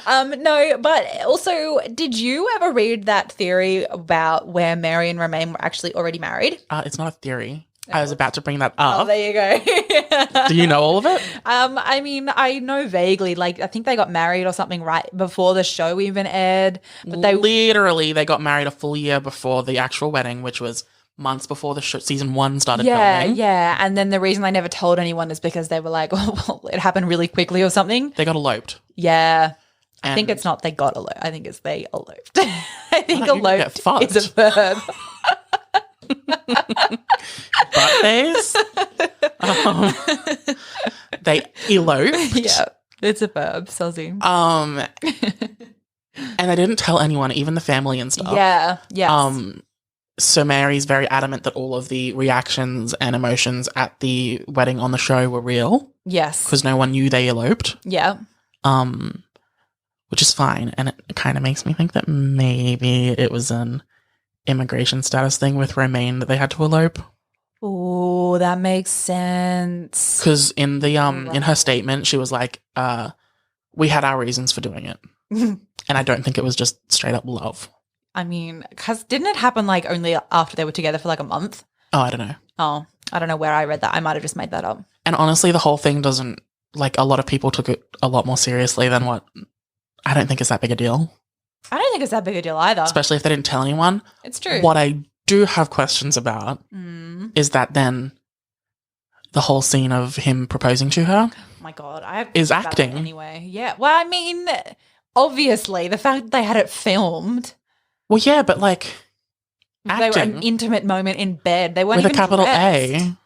No, but also, did you ever read that theory about where Mary and Romaine were actually already married? It's not a theory. I was about to bring that Oh, up. there you go. Do you know all of it? I mean, I know vaguely. Like, I think they got married or something right before the show even aired. But they got married a full year before the actual wedding, which was months before the season 1 started filming. Yeah. And then the reason they never told anyone is because they were like, well, it happened really quickly or something. They got eloped. Yeah. And I think it's not they got eloped. I think it's they eloped. I think you get eloped fucked. is a verb. Birthdays. They eloped. Yeah, it's a verb, Sozy. And they didn't tell anyone, even the family and stuff. Yeah, yes. So Mary's very adamant that all of the reactions and emotions at the wedding on the show were real. Yes. Because no one knew they eloped. Yeah. Which is fine. And it kind of makes me think that maybe it was an immigration status thing with Romaine that they had to elope. Oh, that makes sense. Because in the in her statement, she was like, we had our reasons for doing it. And I don't think it was just straight up love. I mean, because didn't it happen like only after they were together for like a month? Oh, I don't know. Oh, I don't know where I read that. I might have just made that up. And honestly, the whole thing doesn't, like, a lot of people took it a lot more seriously than what I don't think is that big a deal. I don't think it's that big a deal either. Especially if they didn't tell anyone. It's true. What I do have questions about is that then the whole scene of him proposing to her. Oh my God. I have is acting. Anyway. Yeah. Well, I mean, obviously, the fact that they had it filmed. Well, yeah, but like acting. They were an intimate moment in bed. They weren't with even a capital dressed. A.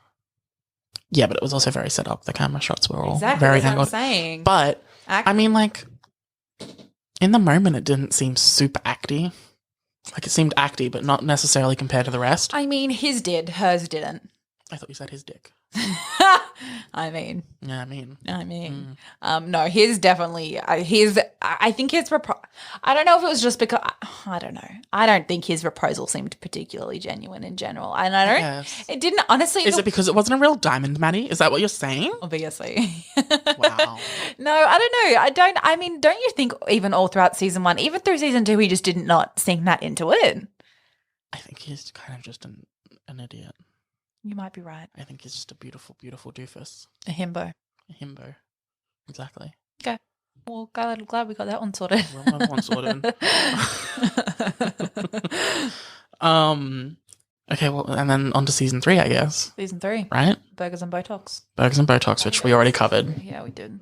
Yeah, but it was also very set up. The camera shots were all exactly, very that's angled. what I'm saying. But I mean, like, in the moment, it didn't seem super acty. Like, it seemed acty, but not necessarily compared to the rest. I mean, his did. Hers didn't. I thought you said his dick. I mean. Yeah, I mean. No, his definitely, I think his, I don't know if it was just because, I don't know. I don't think his proposal seemed particularly genuine in general. And I don't, Yes. it didn't, honestly. Is it because it wasn't a real diamond, Maddie? Is that what you're saying? Obviously. Wow. No, I don't know. Don't you think even all throughout season 1, even through season 2, he just did not sink that into it? I think he's kind of just an idiot. You might be right. I think he's just a beautiful, beautiful doofus. A himbo. A himbo. Exactly. Okay. Well, glad we got that one sorted. Well, that one sorted. Okay, well, and then on to season 3, I guess. Season 3. Right? Burgers and Botox. Burgers and Botox, which we already covered. Yeah, we did.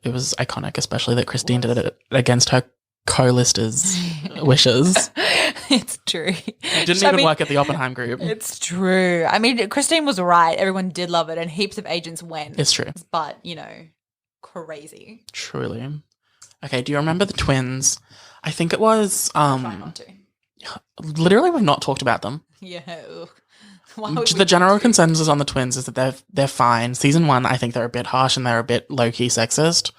It was iconic, especially that Christine did it against her co-lister's wishes. It's true. It didn't even work at the Oppenheim group. It's true. I mean, Christine was right. Everyone did love it and heaps of agents went. It's true. But, crazy. Truly. Okay, do you remember the twins? I think it was Try not to. literally we've not talked about them. Yeah. The general consensus on the twins is that they're fine. Season 1, I think they're a bit harsh and they're a bit low-key sexist.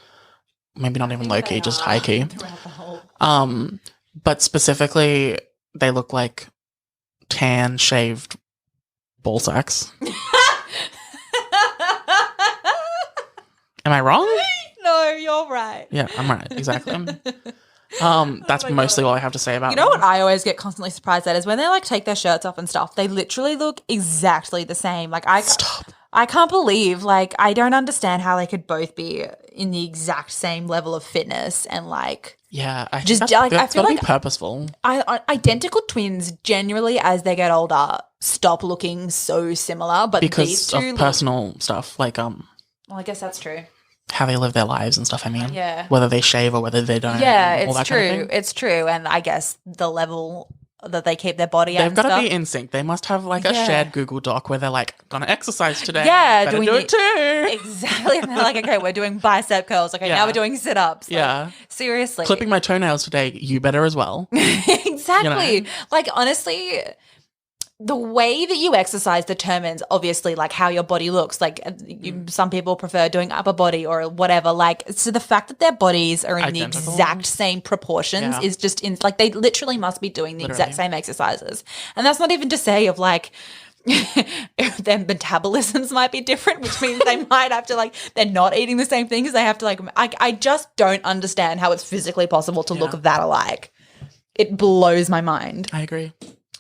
Maybe not even low-key, just high-key. But specifically, they look like tan, shaved ball sacks. Am I wrong? No, you're right. Yeah, I'm right. Exactly. That's mostly all I have to say about You know what I always get constantly surprised at is when they take their shirts off and stuff, they literally look exactly the same. Stop. I can't believe, I don't understand how they could both be in the exact same level of fitness and yeah, I just think that's I feel gotta like be purposeful. Identical twins generally, as they get older, stop looking so similar. But Because these two of personal stuff, well, I guess that's true. how they live their lives and stuff. I mean, Yeah. whether they shave or whether they don't. Yeah, and all it's that kind of true. thing. It's true, and I guess the level that they keep their body at. They've and got to stuff. be in sync. They must have a Yeah. shared Google Doc where they're gonna exercise today. Yeah, better doing do it too. Exactly. And they're okay, we're doing bicep curls. Okay, Yeah. now we're doing sit-ups. Yeah. Seriously. Clipping my toenails today. You better as well. Exactly. Honestly, the way that you exercise determines obviously how your body looks. Some people prefer doing upper body or whatever. So the fact that their bodies are in Identical. the exact same proportions Yeah. is just they literally must be doing the exact Literally. same exercises. And that's not even to say of their metabolisms might be different, which means they might have to they're not eating the same things. They have to I just don't understand how it's physically possible to look that alike. It blows my mind. I agree.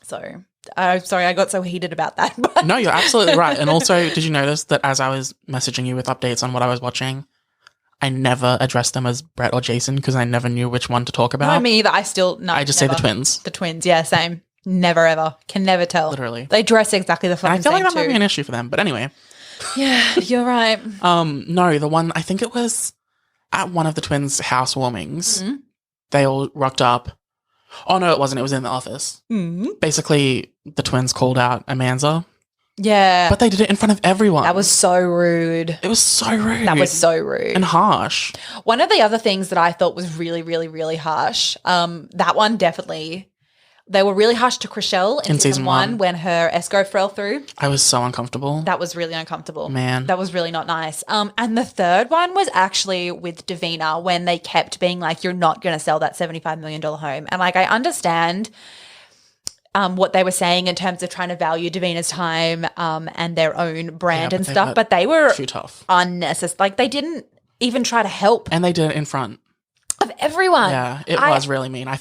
So Sorry, I got so heated about that. But No, you're absolutely right. And also, did you notice that as I was messaging you with updates on what I was watching, I never addressed them as Brett or Jason because I never knew which one to talk about. no, me either. I just say the twins. The twins, yeah, same. Never ever. Can never tell. Literally. They dress exactly the And fucking I feel same like that might too. be an issue for them. But anyway. Yeah, you're right. No, the one, I think it was at one of the twins' housewarmings. Mm-hmm. They all rocked up. Oh, no, it wasn't. It was in the office. Mm-hmm. Basically, the twins called out Amanda. Yeah. But they did it in front of everyone. That was so rude. It was so rude. That was so rude. And harsh. One of the other things that I thought was really, really, really harsh, that one definitely, they were really harsh to Chriselle in season 1 when her escrow fell through. I was so uncomfortable. That was really uncomfortable. Man. That was really not nice. And the third one was actually with Davina when they kept being like, you're not going to sell that $75 million home. And like, I understand what they were saying in terms of trying to value Davina's time and their own brand and stuff, but they were too tough. Unnecessary. Like they didn't even try to help. And they did it in front of everyone. Yeah, it was really mean. I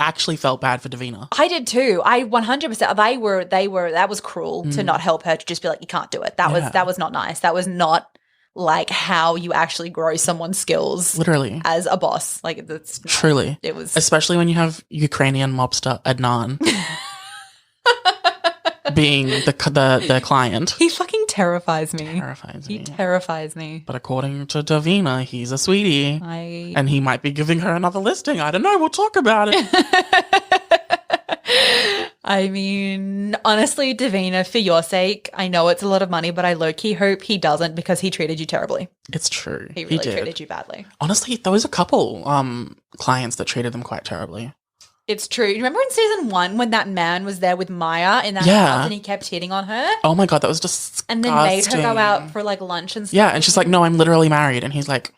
actually felt bad for Davina. I did too. I 100%. They were. That was cruel to not help her, to just be like, you can't do it. That was not nice. That was not like how you actually grow someone's skills. Literally, as a boss. Like that's truly. It was, especially when you have Ukrainian mobster Adnan being the client. He fucking terrifies me. He terrifies me. But according to Davina, he's a sweetie. And he might be giving her another listing. I don't know. We'll talk about it. I mean, honestly, Davina, for your sake, I know it's a lot of money, but I low-key hope he doesn't because he treated you terribly. It's true. He really treated you badly. Honestly, there was a couple clients that treated them quite terribly. It's true. You remember in season 1 when that man was there with Maya in that house and he kept hitting on her? Oh my God, that was disgusting. And then made her go out for like lunch and stuff. Yeah, and she's like, no, I'm literally married. And he's like,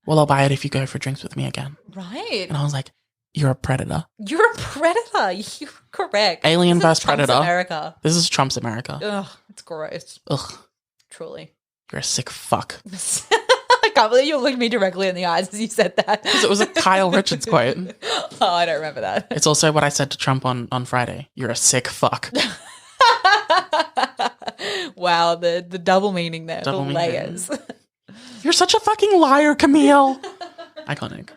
well, I'll buy it if you go for drinks with me again. Right. And I was like, you're a predator. You're a predator. You're correct. Alien vs. Predator. America. This is Trump's America. Ugh, it's gross. Ugh. Truly. You're a sick fuck. I can't believe you looked me directly in the eyes as you said that. Because it was a Kyle Richards quote. Oh, I don't remember that. It's also what I said to Trump on Friday. You're a sick fuck. Wow, the double meaning there. The layers. You're such a fucking liar, Camille. Iconic.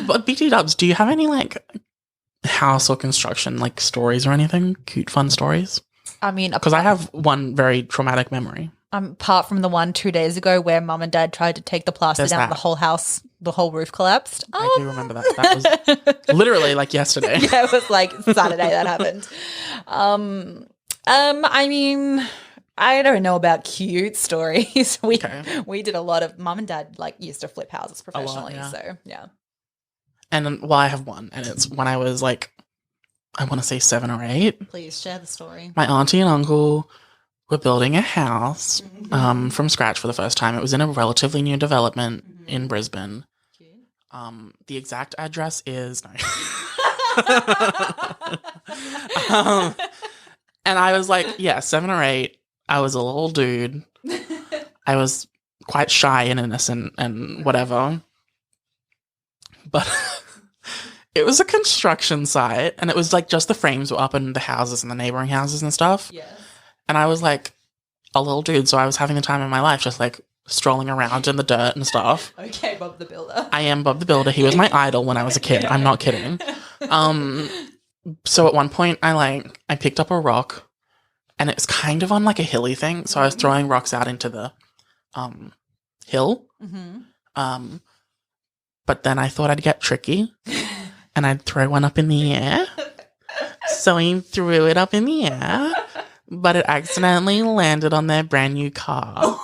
But BT Dubs, do you have any like house or construction like stories or anything? Cute, fun stories? I mean, because I have one very traumatic memory. Apart from the one 2 days ago where mum and dad tried to take the plaster down, the whole house, the whole roof collapsed. I do remember that. That was literally like yesterday. Yeah, it was like Saturday that happened. I mean, I don't know about cute stories. We did a lot of, mum and dad like used to flip houses professionally. So yeah. And then, well, I have one, and it's when I was like, I want to say 7 or 8. Please share the story. My auntie and uncle were building a house from scratch for the first time. It was in a relatively new development in Brisbane. The exact address is no. And I was like, 7 or 8. I was a little dude. I was quite shy and innocent and whatever. But it was a construction site, and it was like just the frames were up in the houses and the neighboring houses and stuff. Yeah. And I was like a little dude, so I was having the time of my life, just like strolling around in the dirt and stuff. Okay, Bob the Builder. I am Bob the Builder. He was my idol when I was a kid. I'm not kidding. So at one point, I picked up a rock, and it was kind of on like a hilly thing. So I was throwing rocks out into the hill. But then I thought I'd get tricky, and I'd throw one up in the air. So I threw it up in the air, but it accidentally landed on their brand new car.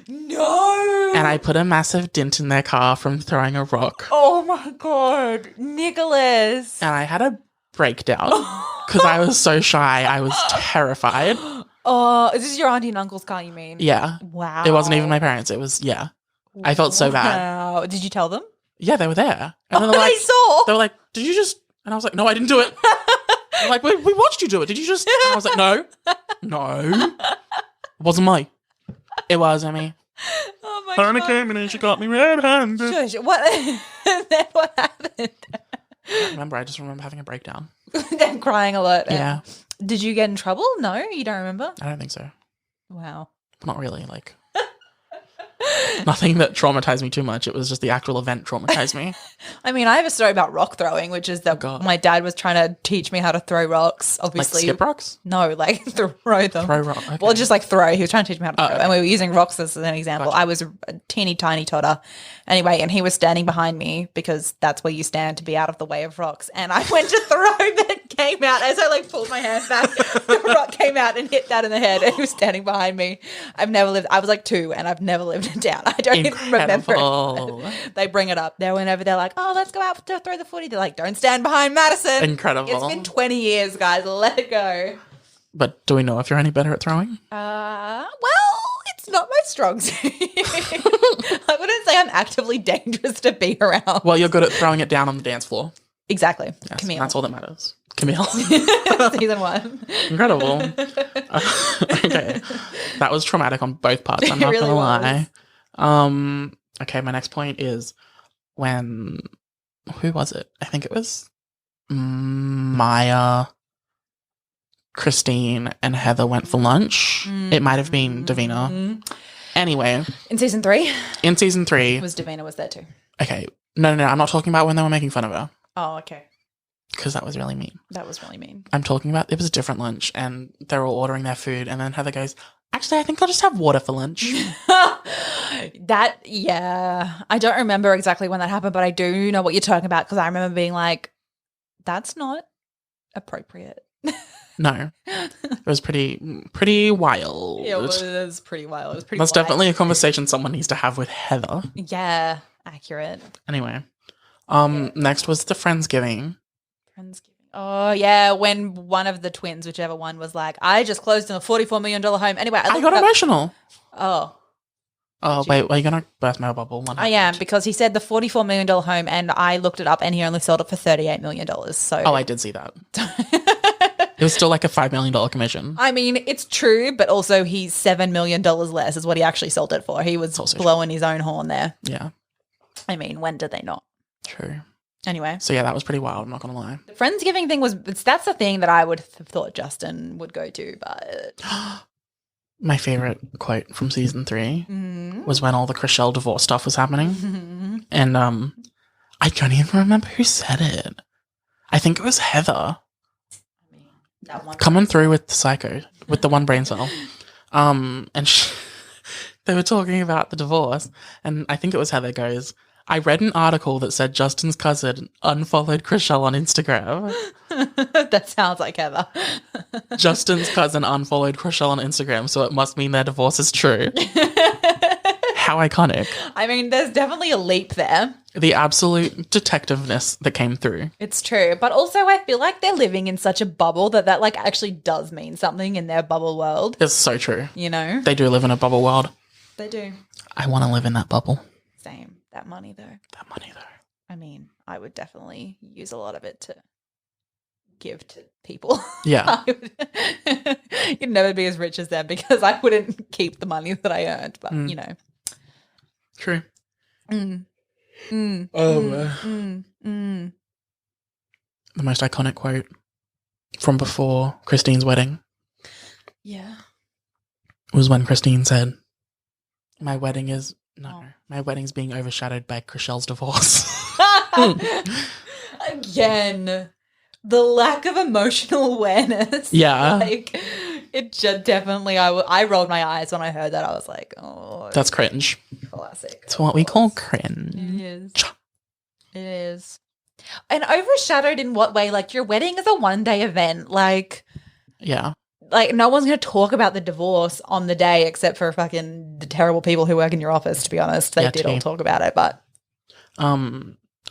No! And I put a massive dent in their car from throwing a rock. Oh my God, Nicholas. And I had a breakdown because I was so shy. I was terrified. Oh, is this your auntie and uncle's car, you mean? Yeah. Wow. It wasn't even my parents. It was, I felt so bad. Wow. Did you tell them? Yeah, they were there. And then they saw. They were like, did you just... And I was like, no, I didn't do it. I'm like, we watched you do it. Did you just... And I was like, no. It wasn't me. It wasn't me. Oh my God. Honey came in and she got me red-handed. Shush. What? Then what happened? I don't remember. I just remember having a breakdown. and crying a lot. Yeah. Did you get in trouble? No, you don't remember? I don't think so. Wow. Not really. Like, nothing that traumatized me too much. It was just the actual event traumatized me. I mean, I have a story about rock throwing, which is that my dad was trying to teach me how to throw rocks, obviously. Like skip rocks? No, like throw them. Throw rock. Okay. Well, just like throw. He was trying to teach me how to throw. Okay. And we were using rocks as an example. Gotcha. I was a teeny tiny toddler. Anyway, and he was standing behind me because that's where you stand to be out of the way of rocks. And I went to throw, but it came out. As I like pulled my hand back, the rock came out and hit Dad in the head. And he was standing behind me. I was like 2 and I've never lived it down. I don't even remember it. They bring it up. Whenever they're like, oh, let's go out to throw the footy. They're like, don't stand behind Madison. Incredible. It's been 20 years, guys. Let it go. But do we know if you're any better at throwing? Well, it's not my strong suit. I wouldn't say I'm actively dangerous to be around. Well, you're good at throwing it down on the dance floor. Exactly. Yes, Camille. that's all that matters. Camille. Season 1. Incredible. Okay. That was traumatic on both parts. I'm not It really going to lie. Okay, my next point is when... Who was it? I think it was Maya, Christine, and Heather went for lunch. It might have been Davina. Anyway. In season 3? In season 3. Davina was there too. Okay. No, I'm not talking about when they were making fun of her. Oh, okay. Because that was really mean. That was really mean. I'm talking about, it was a different lunch and they were all ordering their food and then Heather goes, actually, I think I'll just have water for lunch. Yeah. I don't remember exactly when that happened, but I do know what you're talking about because I remember being like, that's not appropriate. No. It was pretty wild. Yeah, it was pretty wild. It was pretty That's wild. definitely a conversation someone needs to have with Heather. Yeah, accurate. Anyway. Next was the Friendsgiving. Friendsgiving. Oh, yeah, when one of the twins, whichever one, was like, I just closed on a $44 million home. Anyway, I got emotional. Oh. Oh, wait, are you going to burst my bubble? I am, because he said the $44 million home, and I looked it up, and he only sold it for $38 million. So, Oh, I did see that. It was still like a $5 million commission. I mean, it's true, but also he's $7 million less is what he actually sold it for. He was blowing his own horn there. Yeah. I mean, when did they not? True. Anyway. So, yeah, that was pretty wild. I'm not going to lie. The Friendsgiving thing that's the thing that I would have thought Justin would go to, but... My favorite quote from season 3 was when all the Chriselle divorce stuff was happening. And I don't even remember who said it. I think it was Heather. That one Coming through with the psycho, with the one brain cell. And they were talking about the divorce. And I think it was Heather goes, I read an article that said Justin's cousin unfollowed Chriselle on Instagram. That sounds like Heather. Justin's cousin unfollowed Chriselle on Instagram, so it must mean their divorce is true. How iconic. I mean, there's definitely a leap there. The absolute detectiveness that came through. It's true. But also I feel like they're living in such a bubble that like actually does mean something in their bubble world. It's so true. You know? They do live in a bubble world. They do. I want to live in that bubble. Same. That money though. I mean, I would definitely use a lot of it to give to people. Yeah. You'd never be as rich as them because I wouldn't keep the money that I earned, but you know. True. The most iconic quote from before Christine's wedding. Yeah. Was when Christine said, my wedding's being overshadowed by Chriselle's divorce. Again, the lack of emotional awareness. Yeah. Like, it just definitely, I rolled my eyes when I heard that. I was like, oh. That's cringe. Classic. It's what we call cringe. It is. It is. And overshadowed in what way? Like, your wedding is a one-day event. Like, yeah. Like, no one's going to talk about the divorce on the day except for fucking the terrible people who work in your office, to be honest. They did all talk about it, but.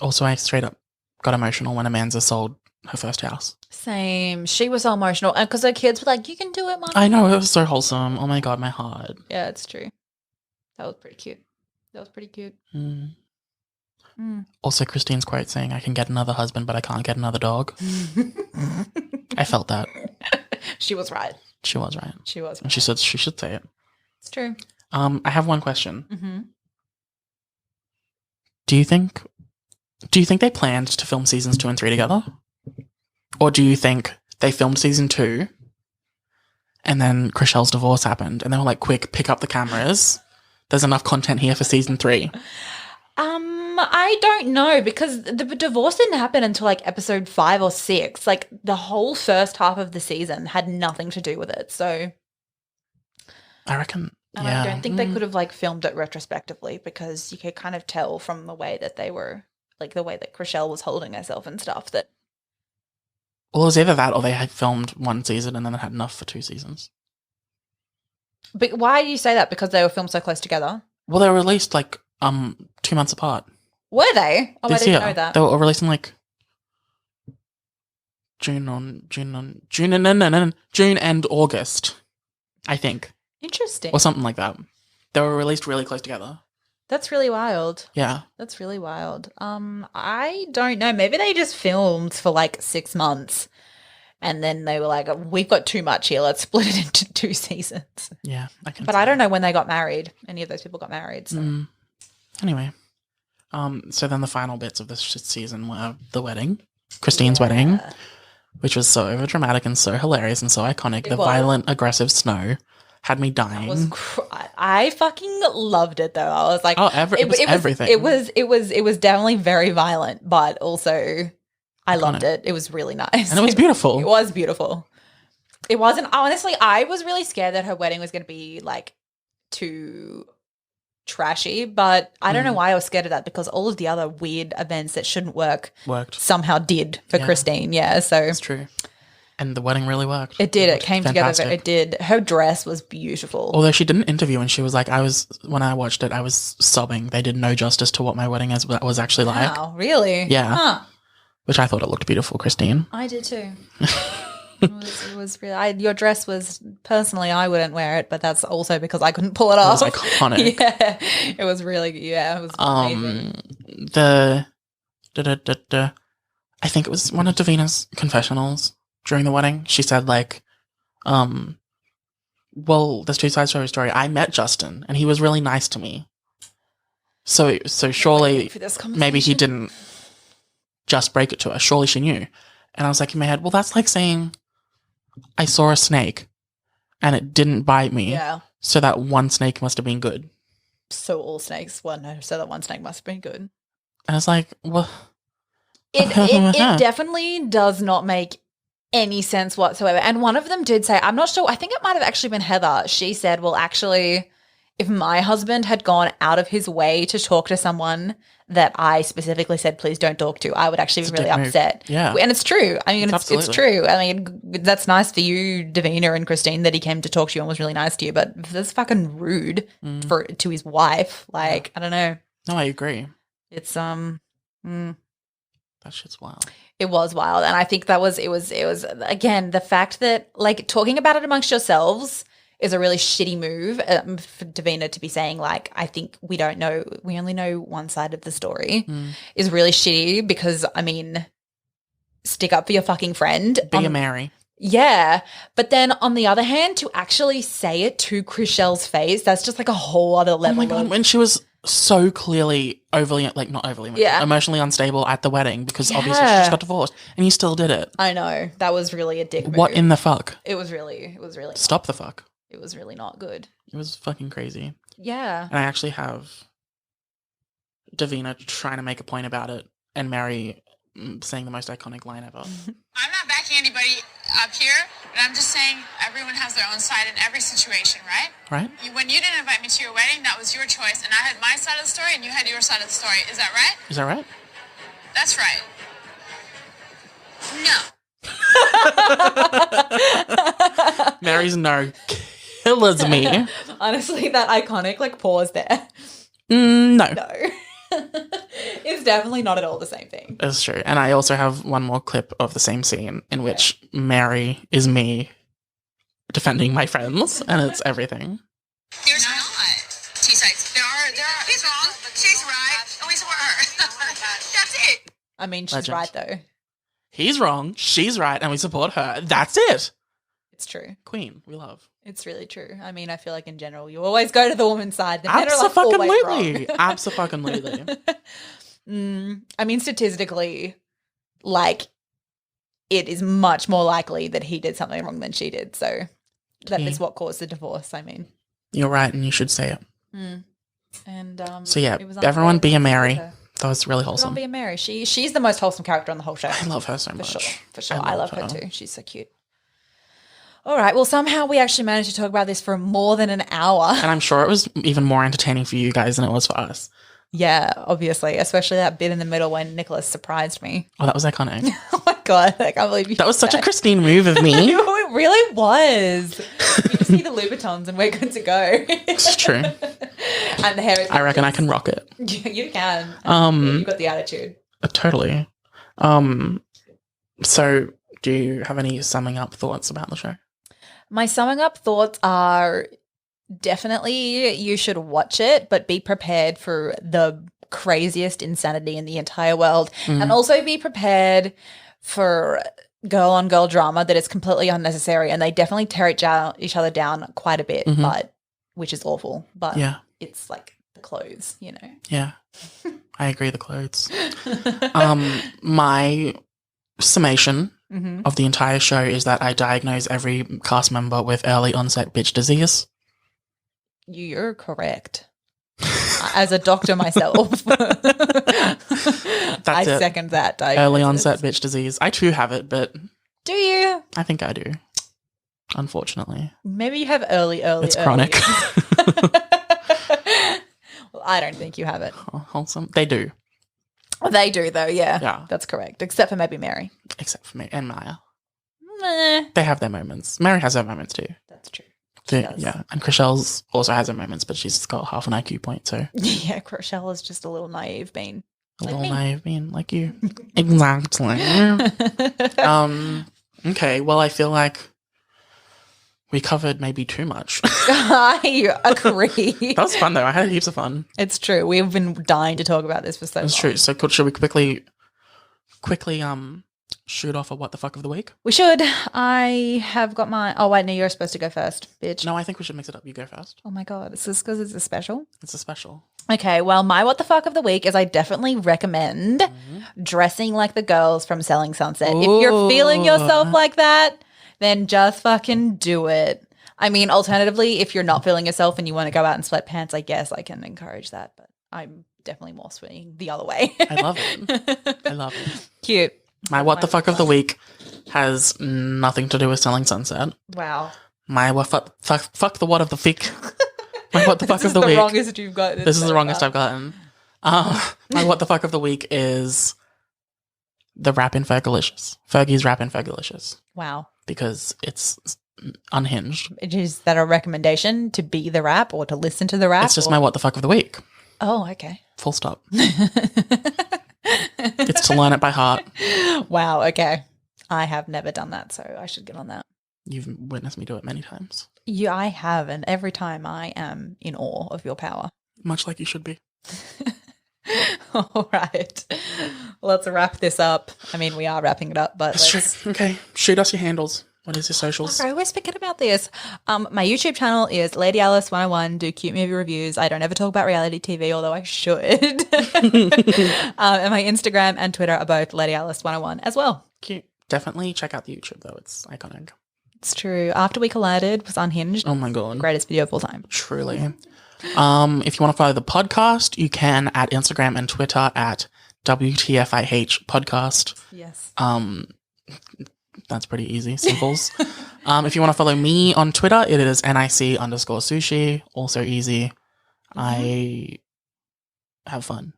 Also, I straight up got emotional when Amanda sold her first house. Same. She was so emotional. And because her kids were like, you can do it, Mom. I know. It was so wholesome. Oh, my God, my heart. Yeah, it's true. That was pretty cute. Also, Christine's quote saying, I can get another husband, but I can't get another dog. I felt that. She was right. She was right. She was right. And she should say it. It's true. I have one question. Mm-hmm. Do you think they planned to film seasons 2 and 3 together? Or do you think they filmed season 2 and then Chriselle's divorce happened and they were like, quick, pick up the cameras. There's enough content here for season 3. I don't know, because the divorce didn't happen until like episode 5 or 6. Like the whole first half of the season had nothing to do with it. So I reckon, and I don't think they could have like filmed it retrospectively, because you could kind of tell from the way that they were, like the way that Chriselle was holding herself and stuff, that. Well, it was either that or they had filmed 1 season and then it had enough for 2 seasons. But why do you say that? Because they were filmed so close together? Well, they were released like 2 months apart. Were they? Oh, This I didn't year. know that. They were released in like June and August, I think. Interesting. Or something like that. They were released really close together. That's really wild. Yeah. That's really wild. I don't know. Maybe they just filmed for like 6 months and then they were like, we've got too much here. Let's split it into 2 seasons. Yeah. But I don't know when they got married. Any of those people got married. So. Anyway. So then the final bits of this season were the wedding, Christine's wedding, which was so overdramatic and so hilarious and so iconic. The violent, aggressive snow had me dying. I fucking loved it though. I was like, it was everything. It was definitely very violent, but also I loved it. It was really nice. And it was beautiful. It was beautiful. It wasn't, honestly, I was really scared that her wedding was going to be like too trashy, but I don't know why I was scared of that, because all of the other weird events that shouldn't worked somehow did for Christine. Yeah, so it's true. And the wedding really worked. It did. It came together. It did. Her dress was beautiful. Although she did an interview and she was like, when I watched it, I was sobbing. They did no justice to what my wedding was actually like. Wow, really? Yeah. Huh. Which I thought it looked beautiful, Christine. I did too. It was really. Your dress was, personally, I wouldn't wear it, but that's also because I couldn't pull it off. It was iconic. Yeah, it was really. Yeah, it was amazing. I think it was one of Davina's confessionals during the wedding. She said like, well, there's 2 sides to every story. I met Justin and he was really nice to me. So surely maybe he didn't just break it to her. Surely she knew. And I was like in my head, well, that's like saying I saw a snake and it didn't bite me. Yeah. So that one snake must have been good. So all snakes, well, no, so that one snake must have been good. And I was like, well. It definitely does not make any sense whatsoever. And one of them did say, I'm not sure, I think it might have actually been Heather. She said, well, actually, if my husband had gone out of his way to talk to someone that I specifically said, please don't talk to, I would actually be really upset. Yeah. And it's true. I mean, it's true. I mean, that's nice for you, Davina and Christine, that he came to talk to you and was really nice to you, but that's fucking rude to his wife. Like, I don't know. No, I agree. It's, that shit's wild. It was wild. And I think it was again, the fact that like talking about it amongst yourselves is a really shitty move for Davina to be saying like, I think we only know one side of the story is really shitty, because I mean, stick up for your fucking friend. Be a Mary. Yeah. But then on the other hand, to actually say it to Chriselle's face, that's just like a whole other level. Oh my God, when she was so clearly emotionally unstable at the wedding, because obviously she just got divorced and you still did it. I know. That was really a dick move. What in the fuck? It was really Stop the fuck. It was really not good. It was fucking crazy. Yeah. And I actually have Davina trying to make a point about it and Mary saying the most iconic line ever. I'm not backing anybody up here, but I'm just saying everyone has their own side in every situation, right? Right. When you didn't invite me to your wedding, that was your choice, and I had my side of the story and you had your side of the story. Is that right? Is that right? That's right. No. Mary's no kills me. Honestly, that iconic like pause there. No. It's definitely not at all the same thing. It's true. And I also have one more clip of the same scene in which Mary is me defending my friends, and it's everything. There's not. Two sides. There are. He's wrong. She's right. And we support her. That's it. I mean, she's Legend. right though. He's wrong. She's right. And we support her. That's it. It's true. Queen. We love. It's really true. I mean, I feel like in general, you always go to the woman's side. The men are like always wrong. Abso-fucking-lutely. I mean, statistically, like it is much more likely that he did something wrong than she did. So that is what caused the divorce, I mean. You're right, and you should say it. And so yeah, it was everyone be a Mary. her. That was really wholesome. Everyone be a Mary. She's the most wholesome character on the whole show. I love her so much. For sure. I love her too. She's so cute. All right. Well, somehow we actually managed to talk about this for more than an hour. And I'm sure it was even more entertaining for you guys than it was for us. Yeah, obviously. Especially that bit in the middle when Nicholas surprised me. Oh, that was iconic. Oh my God. I can't believe you That was did such a Christine move of me. It really was. You just need the Louboutins and we're good to go. It's true. And the hair is I reckon I can rock it. You can. You've got the attitude. Totally. So do you have any summing up thoughts about the show? My summing up thoughts are definitely you should watch it, but be prepared for the craziest insanity in the entire world. And also be prepared for girl on girl drama that is completely unnecessary, and they definitely tear each other down quite a bit, but which is awful. But it's like the clothes, you know. Yeah. I agree, the clothes. My summation of the entire show is that I diagnose every cast member with early onset bitch disease. You're correct. As a doctor myself, I second that diagnosis. Early onset bitch disease. I too have it, but do you? I think I do. Unfortunately, maybe you have early. It's chronic. Well, I don't think you have it. Oh, wholesome. They do. They do, though. Yeah, yeah, that's correct. Except for maybe Mary. Except for me and Maya. Meh. They have their moments. Mary has her moments too. That's true. Yeah, and Chriselle's also has her moments, but she's got half an IQ point, so. Yeah, Chriselle is just a little naive bean. A little naive bean, like you. Exactly. Okay, well, I feel like we covered maybe too much. I agree. That was fun, though. I had heaps of fun. It's true. We've been dying to talk about this for so long. It's true. So should we quickly shoot off a what the fuck of the week? We should. I have got my... Oh, wait, no, you're supposed to go first, bitch. No, I think we should mix it up. You go first. Oh, my God. Is this because it's a special? It's a special. Okay, well, my what the fuck of the week is I definitely recommend dressing like the girls from Selling Sunset. Ooh. If you're feeling yourself like that, then just fucking do it. I mean, alternatively, if you're not feeling yourself and you want to go out in sweatpants, I guess I can encourage that, but I'm definitely more swinging the other way. I love it. I love it. Cute. My what the fuck of the week has nothing to do with Selling Sunset. Wow. My fuck the what of the fic. My what the fuck of the week. This is the wrongest you've gotten. This is the wrongest I've gotten. My what the fuck of the week is the rap in Fergalicious. Fergie's rap in Fergalicious. Wow. Because it's unhinged. Is that a recommendation to be the rap or to listen to the rap? It's just my what the fuck of the week. Oh, okay. Full stop. It's to learn it by heart. Wow, okay. I have never done that, so I should get on that. You've witnessed me do it many times. Yeah, I have, and every time I am in awe of your power. Much like you should be. All right. Let's wrap this up. I mean, we are wrapping it up, but That's true. Okay. Shoot us your handles. What is your socials? I always forget about this. My YouTube channel is Lady Alice 101. Do cute movie reviews. I don't ever talk about reality TV, although I should. And my Instagram and Twitter are both Lady Alice 101 as well. Cute. Definitely check out the YouTube, though. It's iconic. It's true. After We Collided was Unhinged. Oh, my God. Greatest video of all time. Truly. If you want to follow the podcast, you can at Instagram and Twitter at WTFIH podcast. Yes. That's pretty easy. Simples. If you want to follow me on Twitter, it is NIC_sushi. Also easy. I have fun.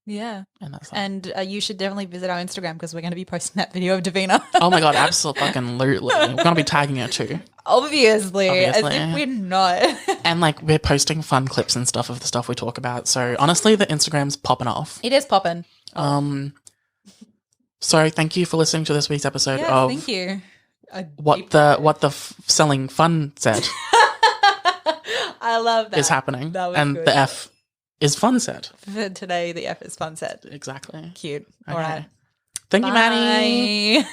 Yeah. And that's and you should definitely visit our Instagram because we're going to be posting that video of Davina. Oh my God, absolutely. We're going to be tagging her too. Obviously. As if we're not. And like we're posting fun clips and stuff of the stuff we talk about. So honestly, the Instagram's popping off. It is popping. So thank you for listening to this week's episode of thank you. What the selling fun said. I love that. Is happening. That was and good. The F is fun set. For today, the F is fun set. Exactly. Cute. Okay. All right. Thank you, Bye. Maddie.